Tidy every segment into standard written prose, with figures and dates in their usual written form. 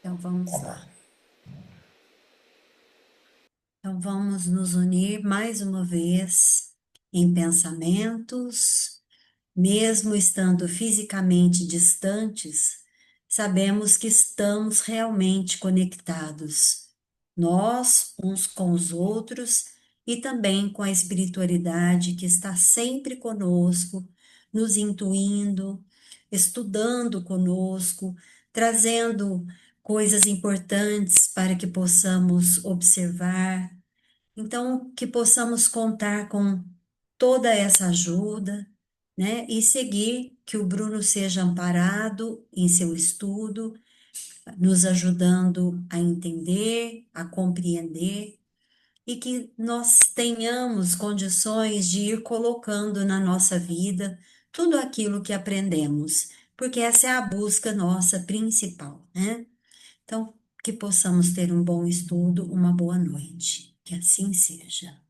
Então vamos lá. Então vamos nos unir mais uma vez em pensamentos, mesmo estando fisicamente distantes, sabemos que estamos realmente conectados, nós uns com os outros e também com a espiritualidade que está sempre conosco, nos intuindo, estudando conosco, trazendo coisas importantes para que possamos observar. Então, que possamos contar com toda essa ajuda, né? E seguir, que o Bruno seja amparado em seu estudo, nos ajudando a entender, a compreender, e que nós tenhamos condições de ir colocando na nossa vida tudo aquilo que aprendemos, porque essa é a busca nossa principal, né? Então, que possamos ter um bom estudo, uma boa noite. Que assim seja.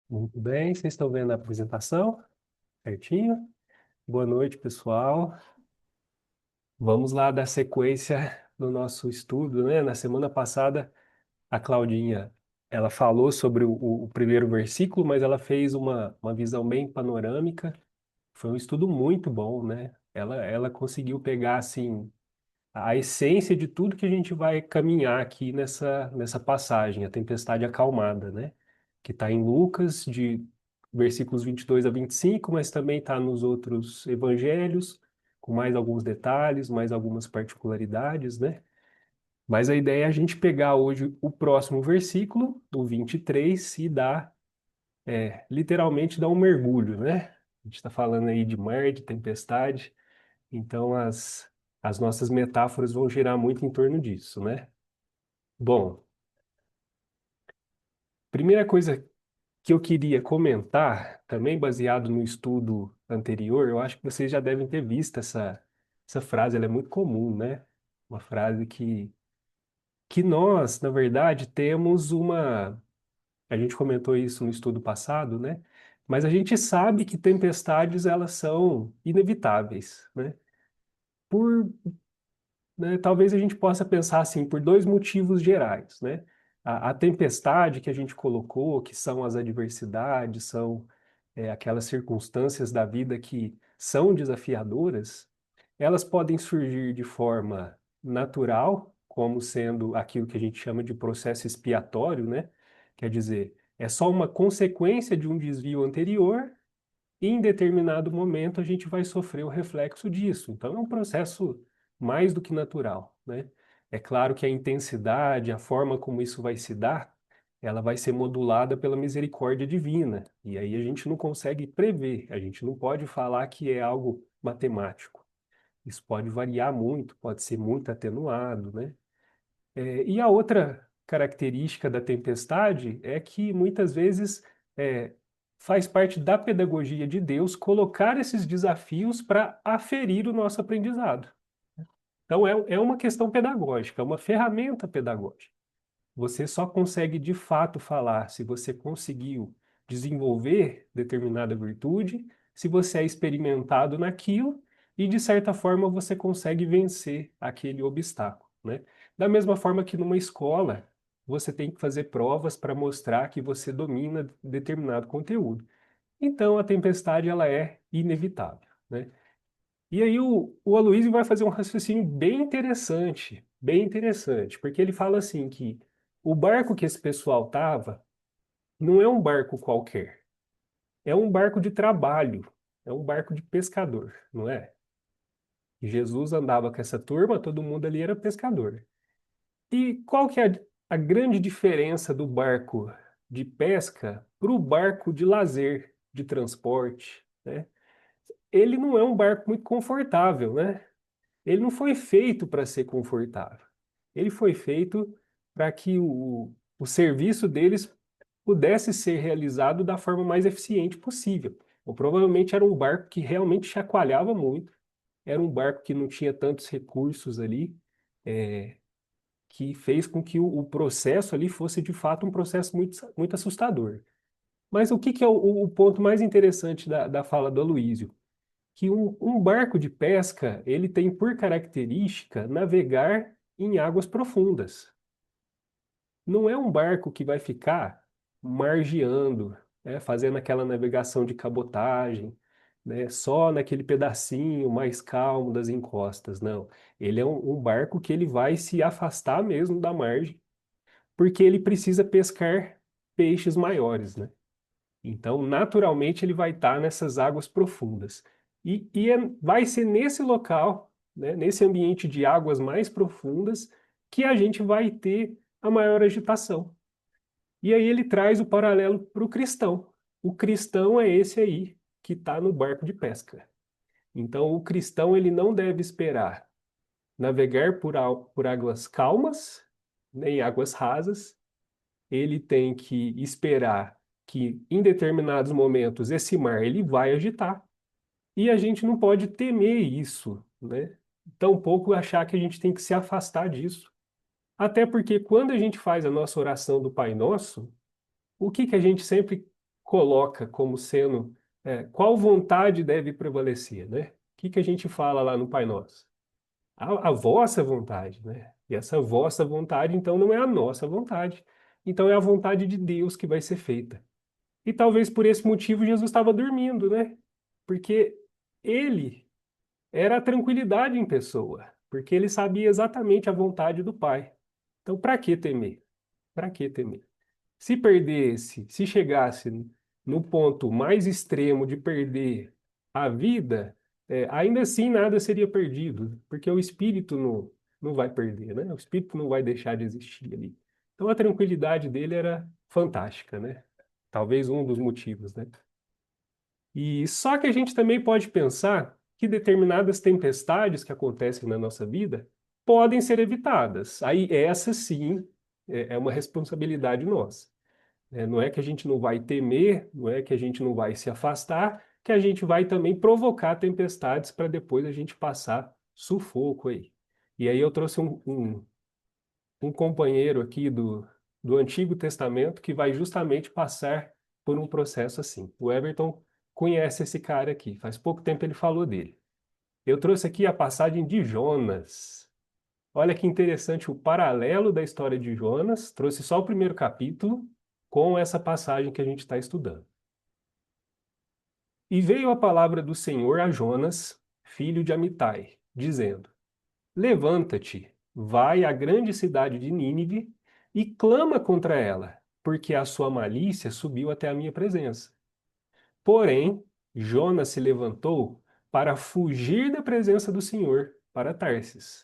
Muito bem, vocês estão vendo a apresentação? Certinho? Boa noite, pessoal. Vamos lá dar sequência no nosso estudo, né? Na semana passada, a Claudinha, ela falou sobre o primeiro versículo, mas ela fez uma visão bem panorâmica. Foi um estudo muito bom, né? Ela conseguiu pegar, assim, a essência de tudo que a gente vai caminhar aqui nessa passagem, a tempestade acalmada, né? Que está em Lucas, de versículos 22 a 25, mas também está nos outros evangelhos, com mais alguns detalhes, mais algumas particularidades, né? Mas a ideia é a gente pegar hoje o próximo versículo, do 23, e dar, literalmente, dar um mergulho, né? A gente está falando aí de mar, de tempestade, então as nossas metáforas vão girar muito em torno disso, né? Bom, primeira coisa que eu queria comentar, também baseado no estudo anterior, eu acho que vocês já devem ter visto essa frase, ela é muito comum, né? Uma frase que nós, na verdade, temos uma. A gente comentou isso no estudo passado, né? Mas a gente sabe que tempestades, elas são inevitáveis, né? Por Né, talvez a gente possa pensar assim por dois motivos gerais, né? A tempestade que a gente colocou, que são as adversidades, são aquelas circunstâncias da vida que são desafiadoras, elas podem surgir de forma natural, como sendo aquilo que a gente chama de processo expiatório, né? Quer dizer, é só uma consequência de um desvio anterior e em determinado momento a gente vai sofrer o reflexo disso. Então é um processo mais do que natural, né? É claro que a intensidade, a forma como isso vai se dar, ela vai ser modulada pela misericórdia divina. E aí a gente não consegue prever, a gente não pode falar que é algo matemático. Isso pode variar muito, pode ser muito atenuado, né? E a outra característica da tempestade é que muitas vezes é, faz parte da pedagogia de Deus colocar esses desafios para aferir o nosso aprendizado. Então, é uma questão pedagógica, é uma ferramenta pedagógica. Você só consegue de fato falar se você conseguiu desenvolver determinada virtude, se você é experimentado naquilo e, de certa forma, você consegue vencer aquele obstáculo, né? Da mesma forma que numa escola, você tem que fazer provas para mostrar que você domina determinado conteúdo. Então, a tempestade ela é inevitável, né? E aí o Aloysio vai fazer um raciocínio bem interessante, porque ele fala assim que o barco que esse pessoal tava não é um barco qualquer, é um barco de trabalho, é um barco de pescador, não é? Jesus andava com essa turma, todo mundo ali era pescador. E qual que é a grande diferença do barco de pesca para o barco de lazer, de transporte, né? Ele não é um barco muito confortável, né? Ele não foi feito para ser confortável. Ele foi feito para que o serviço deles pudesse ser realizado da forma mais eficiente possível. Ou provavelmente era um barco que realmente chacoalhava muito, era um barco que não tinha tantos recursos ali, é, que fez com que o processo ali fosse de fato um processo muito assustador. Mas o que que é o ponto mais interessante da fala do Aloysio? Que um barco de pesca, ele tem por característica navegar em águas profundas. Não é um barco que vai ficar margeando, né, fazendo aquela navegação de cabotagem, né, só naquele pedacinho mais calmo das encostas. Não. Ele é um barco que ele vai se afastar mesmo da margem, porque ele precisa pescar peixes maiores, né? Então, naturalmente, ele vai estar nessas águas profundas. Vai ser nesse local, né, nesse ambiente de águas mais profundas, que a gente vai ter a maior agitação. E aí ele traz o paralelo para o cristão. O cristão é esse aí que está no barco de pesca. Então, o cristão ele não deve esperar navegar por águas calmas, nem águas rasas. Ele tem que esperar que em determinados momentos esse mar ele vai agitar. E a gente não pode temer isso, né? Tampouco achar que a gente tem que se afastar disso. Até porque quando a gente faz a nossa oração do Pai Nosso, o que que a gente sempre coloca como sendo, qual vontade deve prevalecer, né? O que que a gente fala lá no Pai Nosso? A vossa vontade, né? E essa vossa vontade, então, não é a nossa vontade. Então, é a vontade de Deus que vai ser feita. E talvez por esse motivo Jesus estava dormindo, né? Porque ele era a tranquilidade em pessoa, porque ele sabia exatamente a vontade do Pai. Então, para que temer? Para que temer? Se perdesse, se chegasse no ponto mais extremo de perder a vida, ainda assim nada seria perdido, porque o espírito não vai perder, né? O espírito não vai deixar de existir ali. Então a tranquilidade dele era fantástica, né? Talvez um dos motivos, né? E só que a gente também pode pensar que determinadas tempestades que acontecem na nossa vida podem ser evitadas. Aí essa sim é uma responsabilidade nossa. Não é que a gente não vai temer, não é que a gente não vai se afastar, que a gente vai também provocar tempestades para depois a gente passar sufoco aí. E aí eu trouxe um companheiro aqui do Antigo Testamento que vai justamente passar por um processo assim. O Everton conhece esse cara aqui, faz pouco tempo ele falou dele. Eu trouxe aqui a passagem de Jonas. Olha que interessante o paralelo da história de Jonas, trouxe só o primeiro capítulo com essa passagem que a gente está estudando. E veio a palavra do Senhor a Jonas, filho de Amitai, dizendo: Levanta-te, vai à grande cidade de Nínive e clama contra ela, porque a sua malícia subiu até a minha presença. Porém, Jonas se levantou para fugir da presença do Senhor para Tarsis.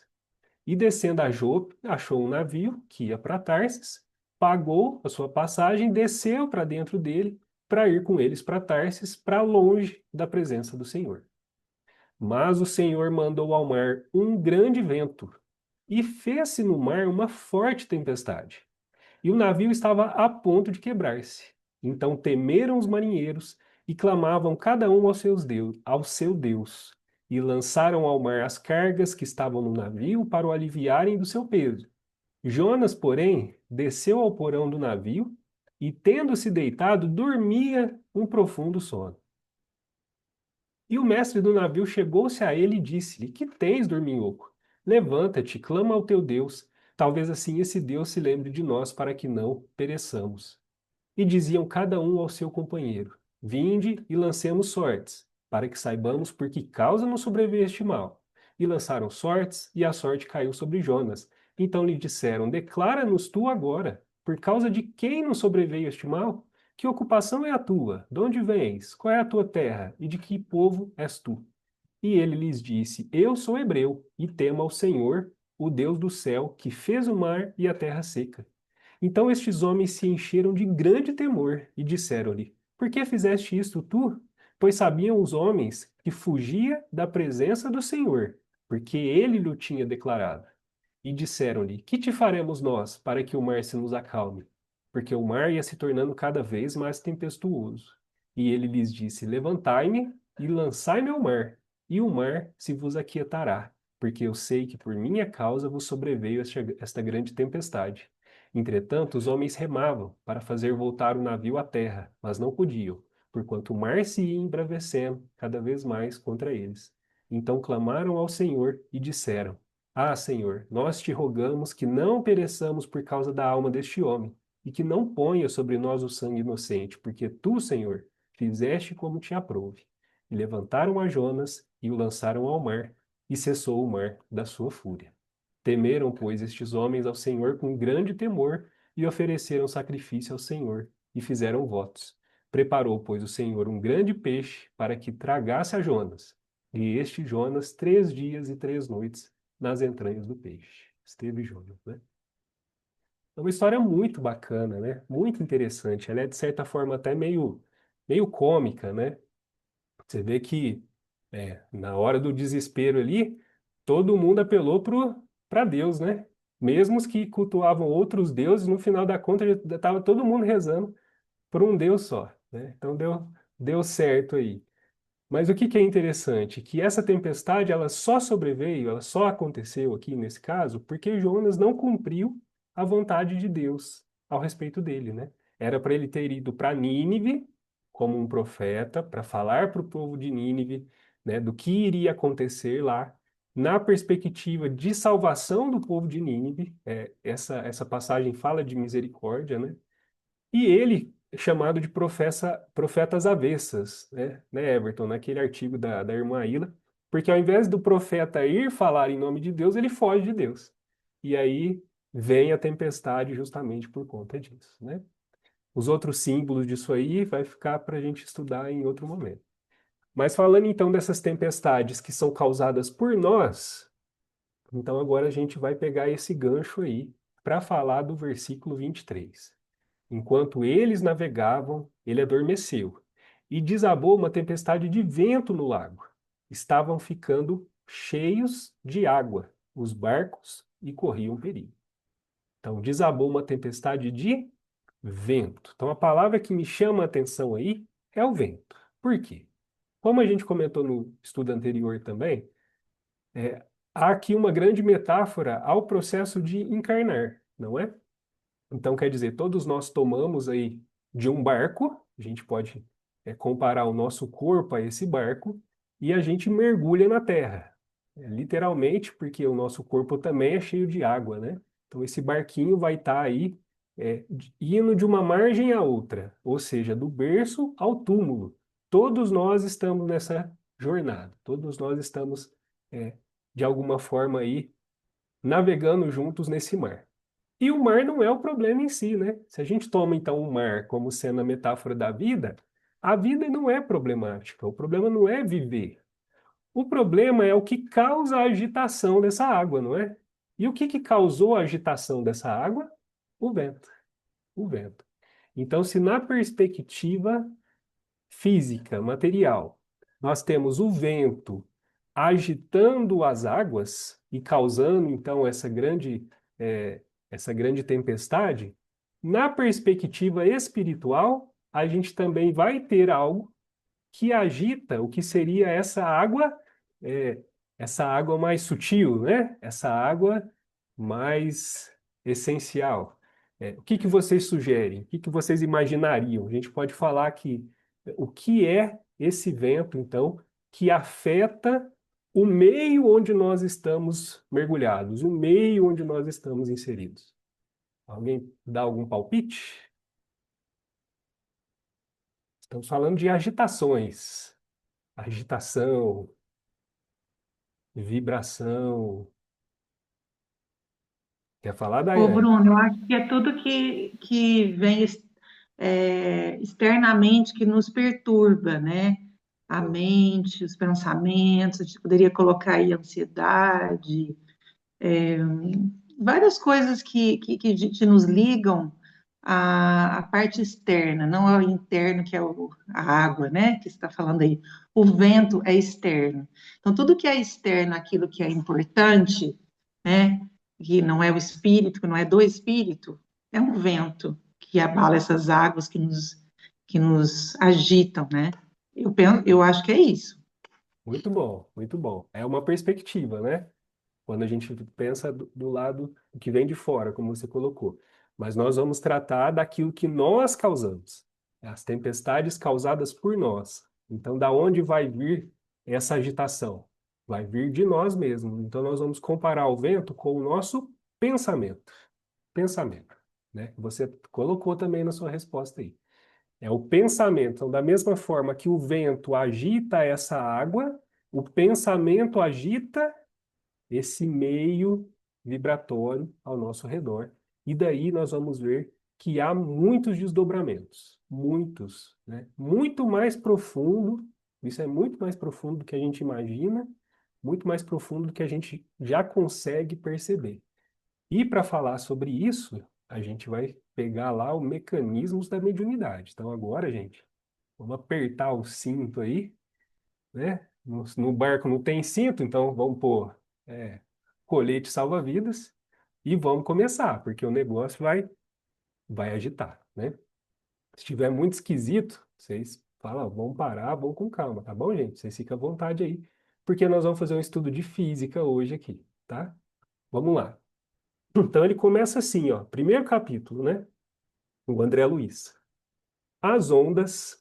E descendo a Jope, achou um navio que ia para Tarsis, pagou a sua passagem, desceu para dentro dele para ir com eles para Tarsis, para longe da presença do Senhor. Mas o Senhor mandou ao mar um grande vento e fez-se no mar uma forte tempestade. E o navio estava a ponto de quebrar-se. Então temeram os marinheiros e clamavam cada um ao seu Deus, e lançaram ao mar as cargas que estavam no navio para o aliviarem do seu peso. Jonas, porém, desceu ao porão do navio e, tendo-se deitado, dormia um profundo sono. E o mestre do navio chegou-se a ele e disse-lhe: Que tens, dorminhoco? Levanta-te, clama ao teu Deus. Talvez assim esse Deus se lembre de nós para que não pereçamos. E diziam cada um ao seu companheiro: Vinde e lancemos sortes, para que saibamos por que causa nos sobreveio este mal. E lançaram sortes, e a sorte caiu sobre Jonas. Então lhe disseram: Declara-nos tu agora, por causa de quem nos sobreveio este mal? Que ocupação é a tua? De onde vens? Qual é a tua terra? E de que povo és tu? E ele lhes disse: Eu sou hebreu, e temo ao Senhor, o Deus do céu, que fez o mar e a terra seca. Então estes homens se encheram de grande temor e disseram-lhe: Por que fizeste isto tu? Pois sabiam os homens que fugia da presença do Senhor, porque ele lhe tinha declarado. E disseram-lhe: Que te faremos nós para que o mar se nos acalme? Porque o mar ia se tornando cada vez mais tempestuoso. E ele lhes disse: Levantai-me e lançai-me ao mar, e o mar se vos aquietará, porque eu sei que por minha causa vos sobreveio esta grande tempestade. Entretanto, os homens remavam para fazer voltar o navio à terra, mas não podiam, porquanto o mar se ia embravecendo cada vez mais contra eles. Então clamaram ao Senhor e disseram: Ah, Senhor, nós te rogamos que não pereçamos por causa da alma deste homem, e que não ponha sobre nós o sangue inocente, porque tu, Senhor, fizeste como te aprouve. E levantaram a Jonas e o lançaram ao mar, e cessou o mar da sua fúria. Temeram, pois, estes homens ao Senhor com grande temor, e ofereceram sacrifício ao Senhor, e fizeram votos. Preparou, pois, o Senhor um grande peixe para que tragasse a Jonas. E este Jonas 3 dias e 3 noites nas entranhas do peixe. Esteve Jonas, né? É uma história muito bacana, né? Muito interessante. Ela é, de certa forma, até meio cômica, né? Você vê que na hora do desespero ali, todo mundo apelou para Deus, né? Mesmo os que cultuavam outros deuses, no final da conta, já estava todo mundo rezando por um Deus só, né? Então deu certo aí. Mas o que que é interessante? Que essa tempestade ela só sobreveio, ela só aconteceu aqui nesse caso, porque Jonas não cumpriu a vontade de Deus ao respeito dele, né? Era para ele ter ido para Nínive como um profeta, para falar para o povo de Nínive, né, do que iria acontecer lá, na perspectiva de salvação do povo de Nínive. Essa passagem fala de misericórdia, né? E ele é chamado de profetas avessas, né, Everton, naquele artigo da irmã Ilha, porque ao invés do profeta ir falar em nome de Deus, ele foge de Deus. E aí vem a tempestade justamente por conta disso, né? Os outros símbolos disso aí vai ficar para a gente estudar em outro momento. Mas falando então dessas tempestades que são causadas por nós, então agora a gente vai pegar esse gancho aí para falar do versículo 23. Enquanto eles navegavam, ele adormeceu, e desabou uma tempestade de vento no lago. Estavam ficando cheios de água os barcos e corriam perigo. Então, desabou uma tempestade de vento. Então, a palavra que me chama a atenção aí é o vento. Por quê? Como a gente comentou no estudo anterior também, há aqui uma grande metáfora ao processo de encarnar, não é? Então, quer dizer, todos nós tomamos aí de um barco, a gente pode comparar o nosso corpo a esse barco, e a gente mergulha na terra. Literalmente, porque o nosso corpo também é cheio de água, né? Então, esse barquinho vai estar aí indo de uma margem à outra, ou seja, do berço ao túmulo. Todos nós estamos nessa jornada, todos nós estamos, de alguma forma, aí navegando juntos nesse mar. E o mar não é o problema em si, né? Se a gente toma então o mar como sendo a metáfora da vida, a vida não é problemática. O problema não é viver. O problema é o que causa a agitação dessa água, não é? E o que que causou a agitação dessa água? O vento. O vento. Então, se na perspectiva física, material, nós temos o vento agitando as águas e causando então eh, essa grande tempestade, na perspectiva espiritual, a gente também vai ter algo que agita o que seria eh, essa água mais sutil, né? Essa água mais essencial. O que que vocês sugerem? O que que vocês imaginariam? A gente pode falar que o que é esse vento, então, que afeta o meio onde nós estamos mergulhados, o meio onde nós estamos inseridos. Alguém dá algum palpite? Estamos falando de agitações, agitação, vibração. Quer falar, Ô, Daiane? Bruno, eu acho que é tudo que vem externamente que nos perturba, né? A mente, os pensamentos, a gente poderia colocar aí ansiedade, várias coisas que nos ligam à parte externa, não ao interno, que é a água, né? Que você está falando aí. O vento é externo. Então, tudo que é externo, aquilo que é importante, né? Que não é o espírito, que não é do espírito, é um vento que abala essas águas que nos agitam, né? Eu acho que é isso. Muito bom, muito bom. É uma perspectiva, né? Quando a gente pensa do lado que vem de fora, como você colocou. Mas nós vamos tratar daquilo que nós causamos, as tempestades causadas por nós. Então, da onde vai vir essa agitação? Vai vir de nós mesmos. Então, nós vamos comparar o vento com o nosso pensamento. Pensamento, né? Você colocou também na sua resposta aí. É o pensamento. Então, da mesma forma que o vento agita essa água, o pensamento agita esse meio vibratório ao nosso redor. E daí nós vamos ver que há muitos desdobramentos, muitos, né? Muito mais profundo, isso é muito mais profundo do que a gente imagina, muito mais profundo do que a gente já consegue perceber. E para falar sobre isso, a gente vai pegar lá os mecanismos da mediunidade. Então agora, gente, vamos apertar o cinto aí, né? No barco não tem cinto, então vamos pôr colete salva-vidas e vamos começar, porque o negócio vai agitar, né? Se estiver muito esquisito, vocês falam, "Ó, vamos parar, vamos com calma, tá bom, gente? Vocês ficam à vontade aí, porque nós vamos fazer um estudo de física hoje aqui, tá? Vamos lá. Então ele começa assim, ó, primeiro capítulo, né? O André Luiz. As ondas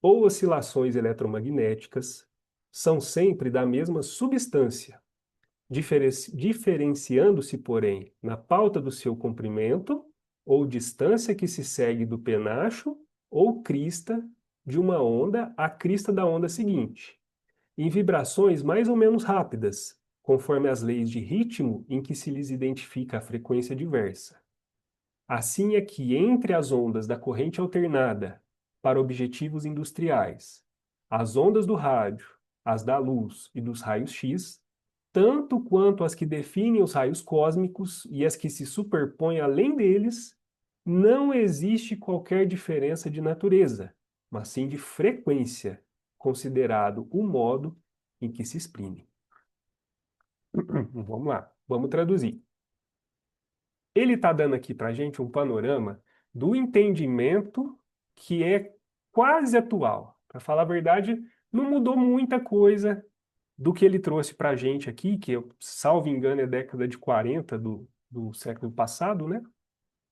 ou oscilações eletromagnéticas são sempre da mesma substância, diferenciando-se, porém, na pauta do seu comprimento ou distância que se segue do penacho ou crista de uma onda à crista da onda seguinte, em vibrações mais ou menos rápidas, conforme as leis de ritmo em que se lhes identifica a frequência diversa. Assim é que entre as ondas da corrente alternada para objetivos industriais, as ondas do rádio, as da luz e dos raios X, tanto quanto as que definem os raios cósmicos e as que se superpõem além deles, não existe qualquer diferença de natureza, mas sim de frequência, considerado o modo em que se exprime. Vamos lá, vamos traduzir. Ele está dando aqui para a gente um panorama do entendimento que é quase atual. Para falar a verdade, não mudou muita coisa do que ele trouxe para a gente aqui, que, salvo engano, é década de 40 do século passado, né?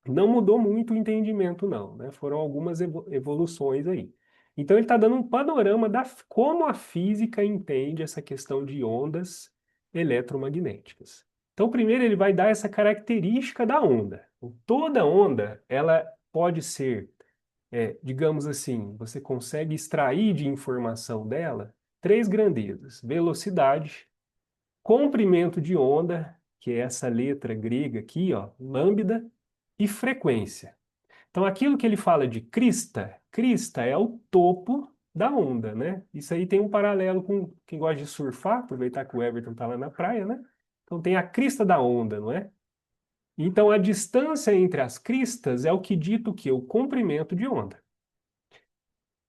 Não mudou muito o entendimento, não, né? Foram algumas evoluções aí. Então, ele está dando um panorama da como a física entende essa questão de ondas eletromagnéticas. Então, primeiro ele vai dar essa característica da onda. Toda onda, ela pode ser, digamos assim, você consegue extrair de informação dela três grandezas: velocidade, comprimento de onda, que é essa letra grega aqui, ó, lambda, e frequência. Então, aquilo que ele fala de crista, crista é o topo da onda, né? Isso aí tem um paralelo com quem gosta de surfar, aproveitar que o Everton está lá na praia, né? Então, tem a crista da onda, não é? Então, a distância entre as cristas é o que dita o quê? O comprimento de onda.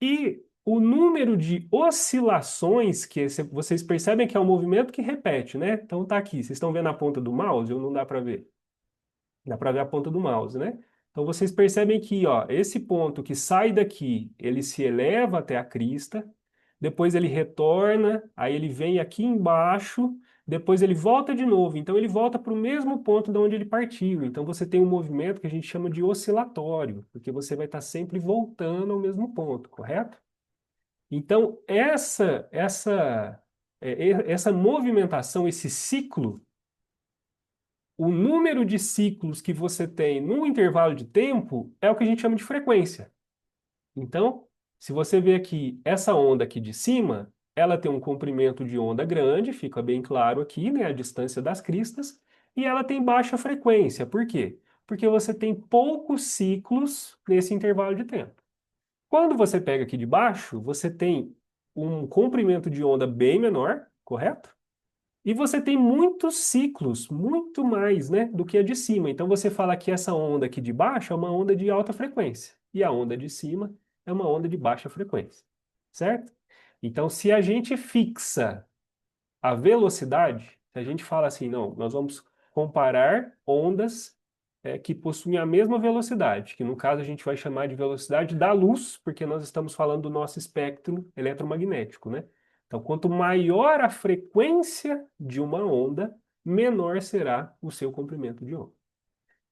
E o número de oscilações que vocês percebem que é um movimento que repete, né? Então, tá aqui. Vocês estão vendo a ponta do mouse ou não dá para ver? Dá para ver a ponta do mouse, né? Então vocês percebem que, ó, esse ponto que sai daqui, ele se eleva até a crista, depois ele retorna, aí ele vem aqui embaixo, depois ele volta de novo. Então ele volta para o mesmo ponto de onde ele partiu. Então você tem um movimento que a gente chama de oscilatório, porque você vai estar sempre voltando ao mesmo ponto, correto? Então essa movimentação, esse ciclo, o número de ciclos que você tem num intervalo de tempo é o que a gente chama de frequência. Então, se você vê aqui essa onda aqui de cima, ela tem um comprimento de onda grande, fica bem claro aqui, né, a distância das cristas, e ela tem baixa frequência. Por quê? Porque você tem poucos ciclos nesse intervalo de tempo. Quando você pega aqui de baixo, você tem um comprimento de onda bem menor, correto? E você tem muitos ciclos, muito mais, né, do que a de cima. Então você fala que essa onda aqui de baixo é uma onda de alta frequência e a onda de cima é uma onda de baixa frequência, certo? Então se a gente fixa a velocidade, se a gente fala assim, não, nós vamos comparar ondas que possuem a mesma velocidade, que no caso a gente vai chamar de velocidade da luz, porque nós estamos falando do nosso espectro eletromagnético, né? Então, quanto maior a frequência de uma onda, menor será o seu comprimento de onda.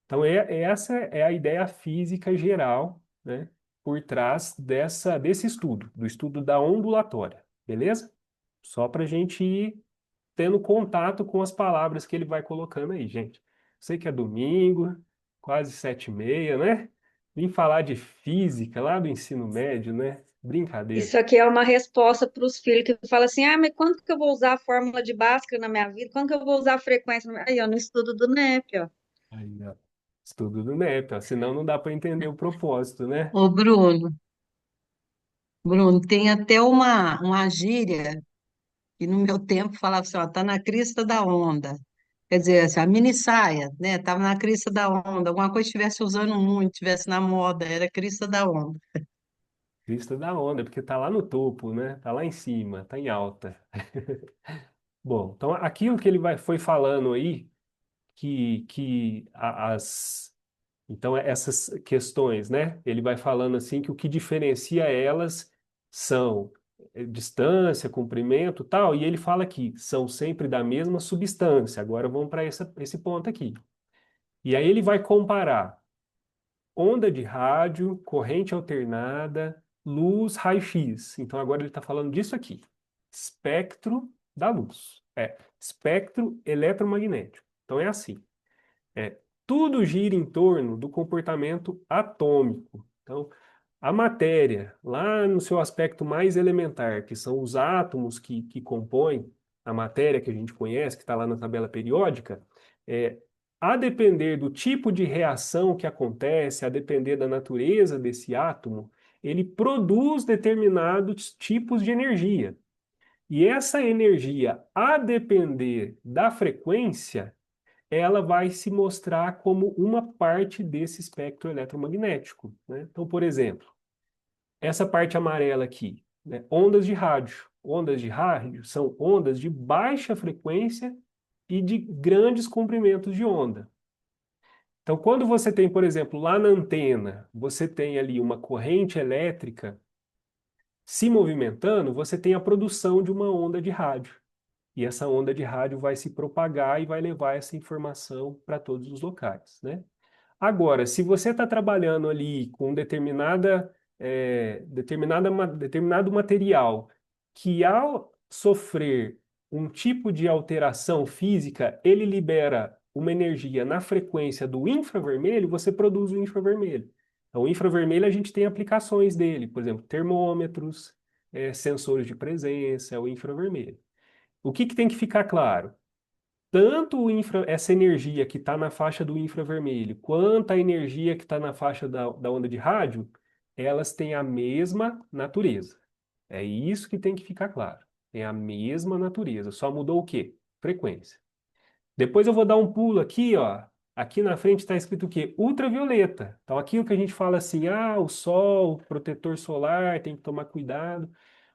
Então, essa é a ideia física geral, né, por trás desse estudo, do estudo da ondulatória, beleza? Só para a gente ir tendo contato com as palavras que ele vai colocando aí, gente. Sei que é domingo, quase 7h30, né? Vim falar de física lá do ensino médio, né? Brincadeira. Isso aqui é uma resposta para os filhos que falam assim: ah, mas quando que eu vou usar a fórmula de Bhaskara na minha vida? Quando que eu vou usar a frequência? Aí, ó, no estudo do NEP, ó. Aí, ó. Estudo do NEP, ó. Senão não dá para entender o propósito, né? Ô, Bruno, tem até uma gíria que no meu tempo falava assim, ó, tá na crista da onda. Quer dizer, assim, a mini saia, né? Tava na crista da onda, alguma coisa estivesse usando muito, estivesse na moda, era crista da onda. Vista da onda, porque tá lá no topo, né? Tá lá em cima, tá em alta. Bom, então aquilo que ele foi falando aí, então essas questões, né? Ele vai falando assim que o que diferencia elas são distância, comprimento, tal, e ele fala que são sempre da mesma substância. Agora vamos para esse ponto aqui. E aí ele vai comparar onda de rádio, corrente alternada, luz, raio-x. Então agora ele está falando disso aqui. Espectro da luz. Espectro eletromagnético. Então é assim. É, tudo gira em torno do comportamento atômico. Então, a matéria, lá no seu aspecto mais elementar, que são os átomos que compõem a matéria que a gente conhece, que está lá na tabela periódica, é, a depender do tipo de reação que acontece, a depender da natureza desse átomo, ele produz determinados tipos de energia. E essa energia, a depender da frequência, ela vai se mostrar como uma parte desse espectro eletromagnético, né? Então, por exemplo, essa parte amarela aqui, né? Ondas de rádio. Ondas de rádio são ondas de baixa frequência e de grandes comprimentos de onda. Então, quando você tem, por exemplo, lá na antena, você tem ali uma corrente elétrica se movimentando, você tem a produção de uma onda de rádio. E essa onda de rádio vai se propagar e vai levar essa informação para todos os locais, né? Agora, se você está trabalhando ali com determinado material que, ao sofrer um tipo de alteração física, ele libera uma energia na frequência do infravermelho, você produz o infravermelho. Então, o infravermelho a gente tem aplicações dele, por exemplo, termômetros, sensores de presença, é o infravermelho. O que tem que ficar claro? Tanto essa energia que está na faixa do infravermelho, quanto a energia que está na faixa da onda de rádio, elas têm a mesma natureza. É isso que tem que ficar claro. Tem a mesma natureza, só mudou o quê? Frequência. Depois eu vou dar um pulo aqui, ó. Aqui na frente está escrito o quê? Ultravioleta. Então, aquilo que a gente fala assim, o sol, o protetor solar, tem que tomar cuidado.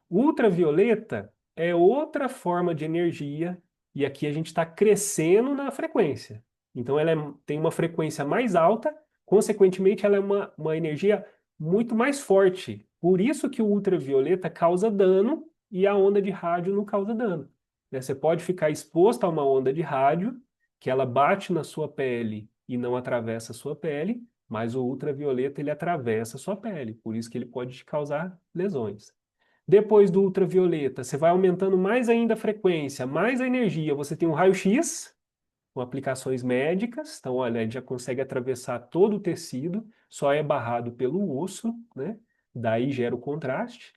Ultravioleta é outra forma de energia, e aqui a gente está crescendo na frequência. Então, tem uma frequência mais alta, consequentemente, ela é uma energia muito mais forte. Por isso que o ultravioleta causa dano e a onda de rádio não causa dano, né? Você pode ficar exposto a uma onda de rádio, que ela bate na sua pele e não atravessa a sua pele, mas o ultravioleta ele atravessa a sua pele, por isso que ele pode te causar lesões. Depois do ultravioleta, você vai aumentando mais ainda a frequência, mais a energia. Você tem um raio-x, com aplicações médicas. Então, olha, ele já consegue atravessar todo o tecido, só é barrado pelo osso, né? Daí gera o contraste.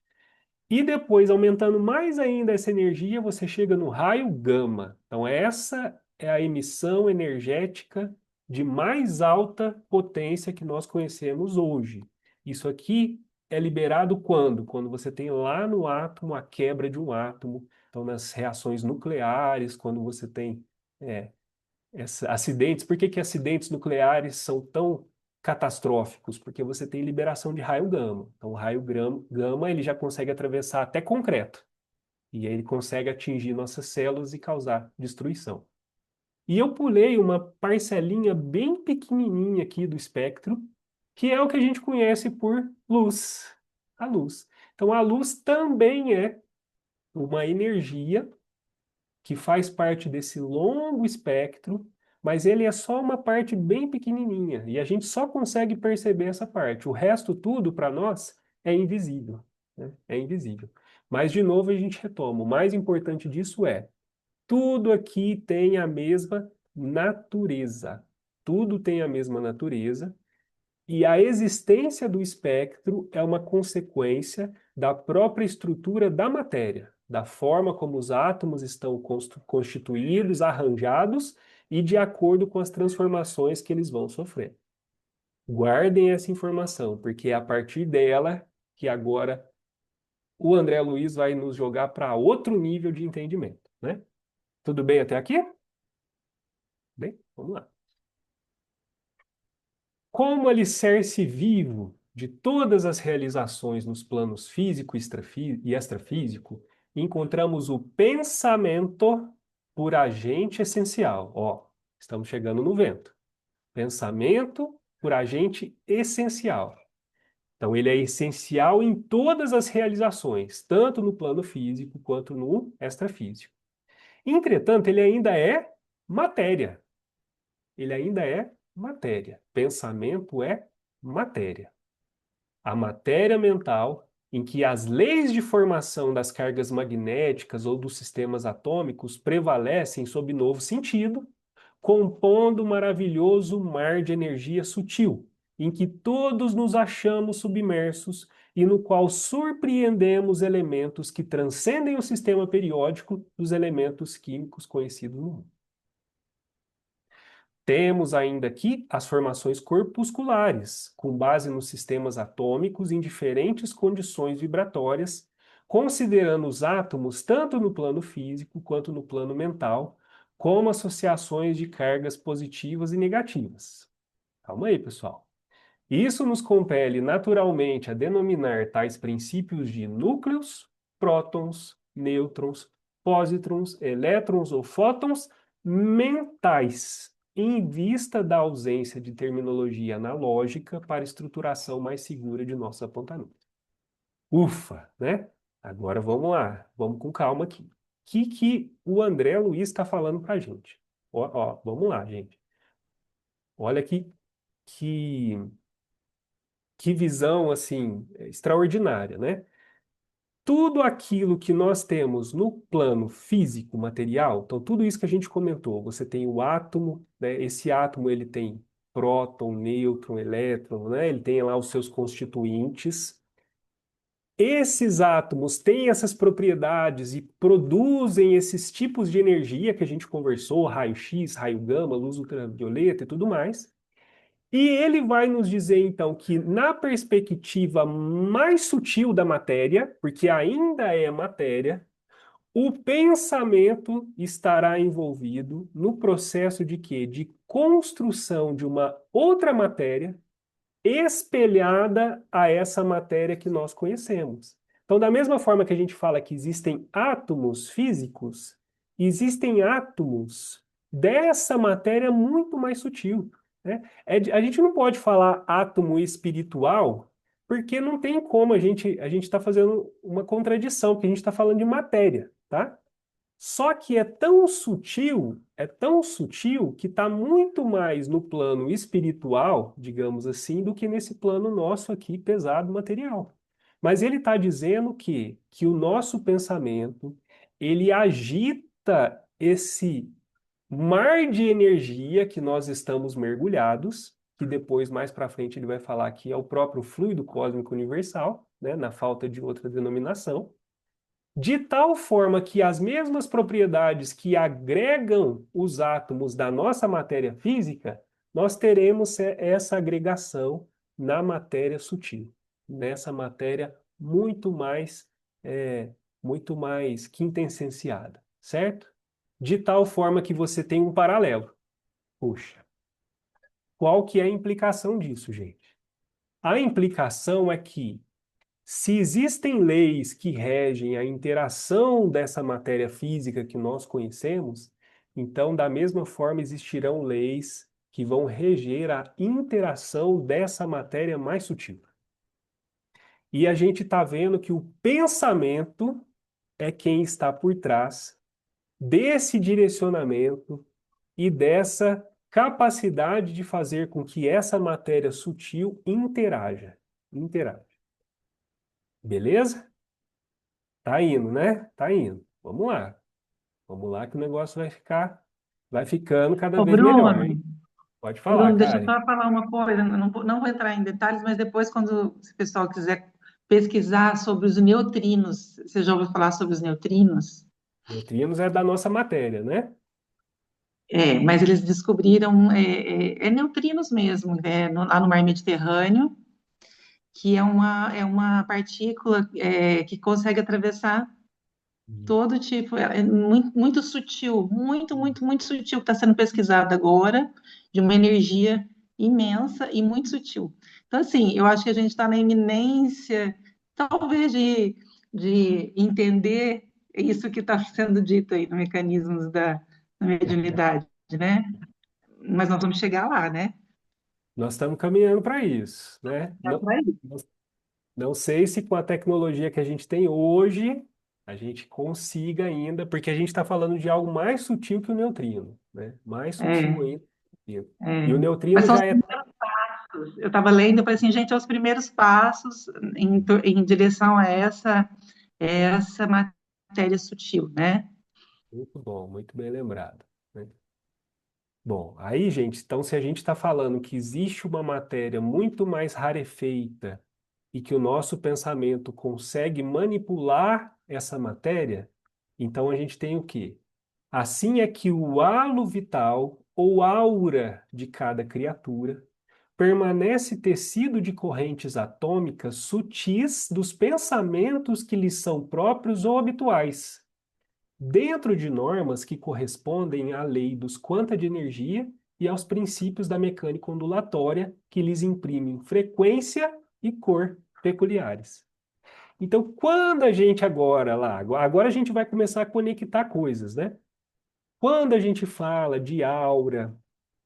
E depois, aumentando mais ainda essa energia, você chega no raio gama. Então, essa é a emissão energética de mais alta potência que nós conhecemos hoje. Isso aqui é liberado quando? Quando você tem lá no átomo a quebra de um átomo. Então, nas reações nucleares, quando você tem é, acidentes. Por que acidentes nucleares são tão catastróficos? Porque você tem liberação de raio gama. Então, o raio gama ele já consegue atravessar até concreto. E aí ele consegue atingir nossas células e causar destruição. E eu pulei uma parcelinha bem pequenininha aqui do espectro, que é o que a gente conhece por luz. A luz. Então, a luz também é uma energia que faz parte desse longo espectro, mas ele é só uma parte bem pequenininha, e a gente só consegue perceber essa parte. O resto tudo, para nós, é invisível, né? É invisível. Mas, de novo, a gente retoma. O mais importante disso é, tudo aqui tem a mesma natureza. Tudo tem a mesma natureza, e a existência do espectro é uma consequência da própria estrutura da matéria, da forma como os átomos estão constituídos, arranjados e de acordo com as transformações que eles vão sofrer. Guardem essa informação, porque é a partir dela que agora o André Luiz vai nos jogar para outro nível de entendimento, né? Tudo bem até aqui? Bem, vamos lá. Como alicerce vivo de todas as realizações nos planos físico e extrafísico, encontramos o pensamento por agente essencial. Ó, estamos chegando no vento. Pensamento por agente essencial. Então, ele é essencial em todas as realizações, tanto no plano físico quanto no extrafísico. Entretanto, ele ainda é matéria. Ele ainda é matéria. Pensamento é matéria. A matéria mental, em que as leis de formação das cargas magnéticas ou dos sistemas atômicos prevalecem sob novo sentido, compondo um maravilhoso mar de energia sutil, em que todos nos achamos submersos e no qual surpreendemos elementos que transcendem o sistema periódico dos elementos químicos conhecidos no mundo. Temos ainda aqui as formações corpusculares, com base nos sistemas atômicos em diferentes condições vibratórias, considerando os átomos tanto no plano físico quanto no plano mental, como associações de cargas positivas e negativas. Calma aí, pessoal. Isso nos compele naturalmente a denominar tais princípios de núcleos, prótons, nêutrons, pósitrons, elétrons ou fótons mentais, em vista da ausência de terminologia analógica para estruturação mais segura de nossos apontamentos. Ufa, né? Agora vamos lá, vamos com calma aqui. O que o André Luiz está falando para a gente? Ó, vamos lá, gente. Olha que, que visão, assim, extraordinária, né? Tudo aquilo que nós temos no plano físico, material, então tudo isso que a gente comentou, você tem o átomo, né? Esse átomo ele tem próton, nêutron, elétron, né? Ele tem lá os seus constituintes. Esses átomos têm essas propriedades e produzem esses tipos de energia que a gente conversou, raio-x, raio gama, luz ultravioleta e tudo mais. E ele vai nos dizer, então, que na perspectiva mais sutil da matéria, porque ainda é matéria, o pensamento estará envolvido no processo de quê? De construção de uma outra matéria espelhada a essa matéria que nós conhecemos. Então, da mesma forma que a gente fala que existem átomos físicos, existem átomos dessa matéria muito mais sutil, né? A gente não pode falar átomo espiritual, porque não tem como a gente está fazendo uma contradição, porque a gente está falando de matéria, tá? Só que é tão sutil que está muito mais no plano espiritual, digamos assim, do que nesse plano nosso aqui pesado material. Mas ele está dizendo que o nosso pensamento, ele agita esse mar de energia que nós estamos mergulhados, que depois, mais para frente, ele vai falar que é o próprio fluido cósmico universal, né, na falta de outra denominação, de tal forma que as mesmas propriedades que agregam os átomos da nossa matéria física, nós teremos essa agregação na matéria sutil, nessa matéria muito mais quintessenciada, certo? De tal forma que você tem um paralelo. Puxa, qual que é a implicação disso, gente? A implicação é que se existem leis que regem a interação dessa matéria física que nós conhecemos, então, da mesma forma, existirão leis que vão reger a interação dessa matéria mais sutil. E a gente está vendo que o pensamento é quem está por trás desse direcionamento e dessa capacidade de fazer com que essa matéria sutil interaja. Interaja. Beleza? Tá indo, né? Tá indo. Vamos lá. Vamos lá que o negócio vai ficando cada Ô, vez melhor, hein? Bruno, Pode falar, Bruno, deixa eu Karen. só falar uma coisa, não vou entrar em detalhes, mas depois, quando o pessoal quiser pesquisar sobre os neutrinos, você já ouviu falar sobre os neutrinos? Neutrinos é da nossa matéria, né? Mas eles descobriram, neutrinos mesmo, lá no mar Mediterrâneo, que é uma partícula que consegue atravessar todo tipo, é muito, muito sutil, muito, muito, muito sutil, que está sendo pesquisado agora, de uma energia imensa e muito sutil. Então, assim, eu acho que a gente está na iminência, talvez, de entender isso que está sendo dito aí no mecanismos da mediunidade, né? Mas nós vamos chegar lá, né? Nós estamos caminhando para isso, né? É por aí. Não sei se com a tecnologia que a gente tem hoje, a gente consiga ainda, porque a gente está falando de algo mais sutil que o neutrino, né? Mais sutil É, ainda. E o é. Mas neutrino são já os é. primeiros passos. Eu estava lendo e falei assim, gente, é os primeiros passos em direção a essa matéria sutil, né? Muito bom, muito bem lembrado, né? Bom, aí, gente, então se a gente está falando que existe uma matéria muito mais rarefeita e que o nosso pensamento consegue manipular essa matéria, então a gente tem o quê? Assim é que o halo vital ou aura de cada criatura permanece tecido de correntes atômicas sutis dos pensamentos que lhes são próprios ou habituais, dentro de normas que correspondem à lei dos quanta de energia e aos princípios da mecânica ondulatória que lhes imprimem frequência e cor peculiares. Então, quando a gente agora a gente vai começar a conectar coisas, né? Quando a gente fala de aura,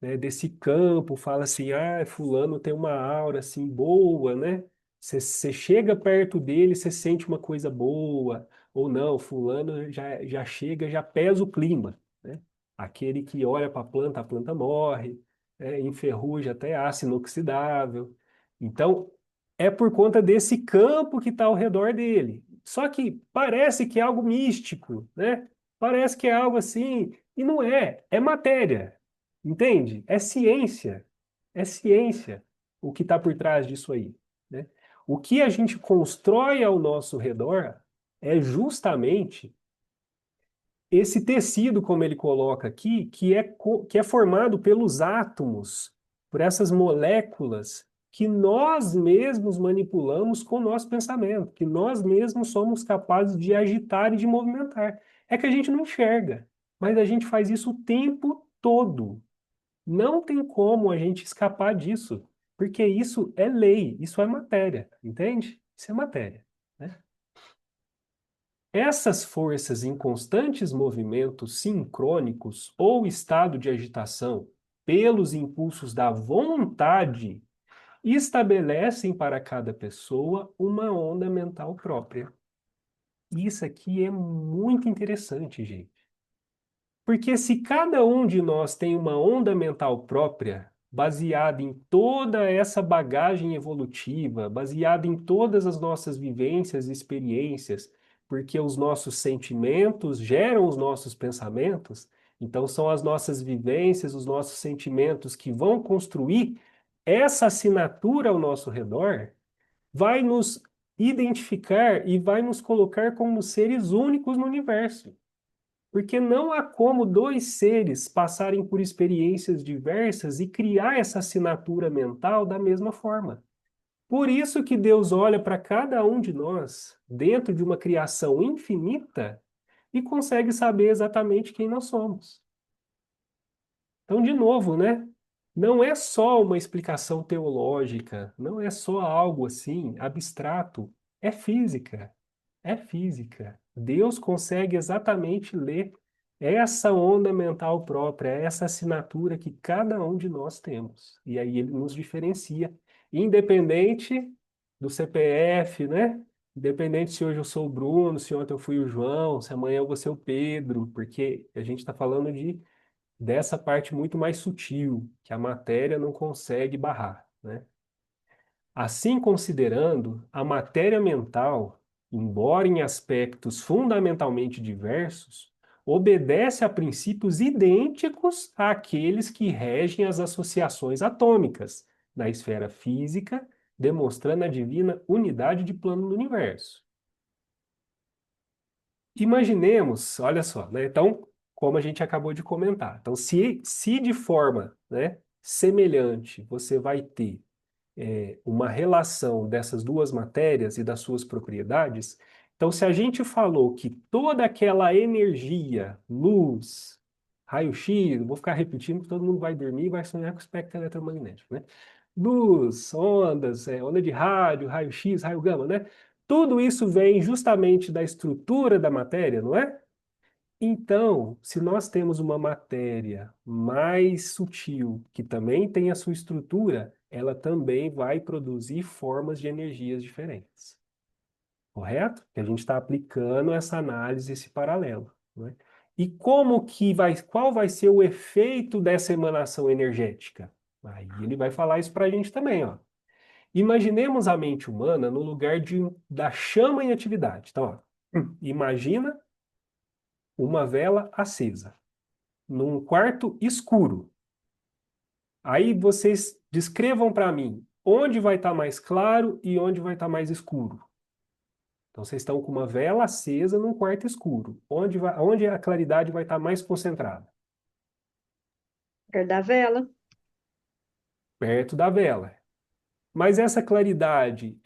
né, desse campo, fala assim, fulano tem uma aura assim boa, né? Você chega perto dele, você sente uma coisa boa, ou não, fulano já chega, já pesa o clima, né? Aquele que olha para a planta morre, né? Enferruja até aço inoxidável. Então, é por conta desse campo que está ao redor dele. Só que parece que é algo místico, né? Parece que é algo assim, e não é, é matéria. Entende? É ciência o que está por trás disso aí, né? O que a gente constrói ao nosso redor é justamente esse tecido, como ele coloca aqui, que é formado pelos átomos, por essas moléculas que nós mesmos manipulamos com o nosso pensamento, que nós mesmos somos capazes de agitar e de movimentar. É que a gente não enxerga, mas a gente faz isso o tempo todo. Não tem como a gente escapar disso, porque isso é lei, isso é matéria, entende? Isso é matéria, né? Essas forças em constantes movimentos sincrônicos ou estado de agitação pelos impulsos da vontade estabelecem para cada pessoa uma onda mental própria. Isso aqui é muito interessante, gente. Porque se cada um de nós tem uma onda mental própria, baseada em toda essa bagagem evolutiva, baseada em todas as nossas vivências e experiências, porque os nossos sentimentos geram os nossos pensamentos, então são as nossas vivências, os nossos sentimentos que vão construir essa assinatura ao nosso redor, vai nos identificar e vai nos colocar como seres únicos no universo. Porque não há como dois seres passarem por experiências diversas e criar essa assinatura mental da mesma forma. Por isso que Deus olha para cada um de nós, dentro de uma criação infinita, e consegue saber exatamente quem nós somos. Então, de novo, né? Não é só uma explicação teológica, não é só algo assim abstrato, é física. É física. Deus consegue exatamente ler essa onda mental própria, essa assinatura que cada um de nós temos. E aí ele nos diferencia, independente do CPF, né? Independente se hoje eu sou o Bruno, se ontem eu fui o João, se amanhã eu vou ser o Pedro, porque a gente está falando dessa parte muito mais sutil, que a matéria não consegue barrar, né? Assim considerando, a matéria mental, embora em aspectos fundamentalmente diversos, obedece a princípios idênticos àqueles que regem as associações atômicas na esfera física, demonstrando a divina unidade de plano do universo. Imaginemos, olha só, né? Então, como a gente acabou de comentar, então, se de forma, né, semelhante você vai ter uma relação dessas duas matérias e das suas propriedades, então, se a gente falou que toda aquela energia, luz, raio-x, vou ficar repetindo que todo mundo vai dormir e vai sonhar com o espectro eletromagnético, né? Luz, ondas, onda de rádio, raio-x, raio gama, né? Tudo isso vem justamente da estrutura da matéria, não é? Então, se nós temos uma matéria mais sutil, que também tem a sua estrutura, ela também vai produzir formas de energias diferentes. Correto? Que a gente está aplicando essa análise, esse paralelo, né? E qual vai ser o efeito dessa emanação energética? Aí ele vai falar isso para a gente também, ó. Imaginemos a mente humana no lugar da chama em atividade. Então, ó, imagina uma vela acesa num quarto escuro. Aí vocês descrevam para mim onde vai estar mais claro e onde vai estar mais escuro. Então vocês estão com uma vela acesa num quarto escuro. Onde a claridade vai estar mais concentrada? Perto da vela. Perto da vela. Mas essa claridade,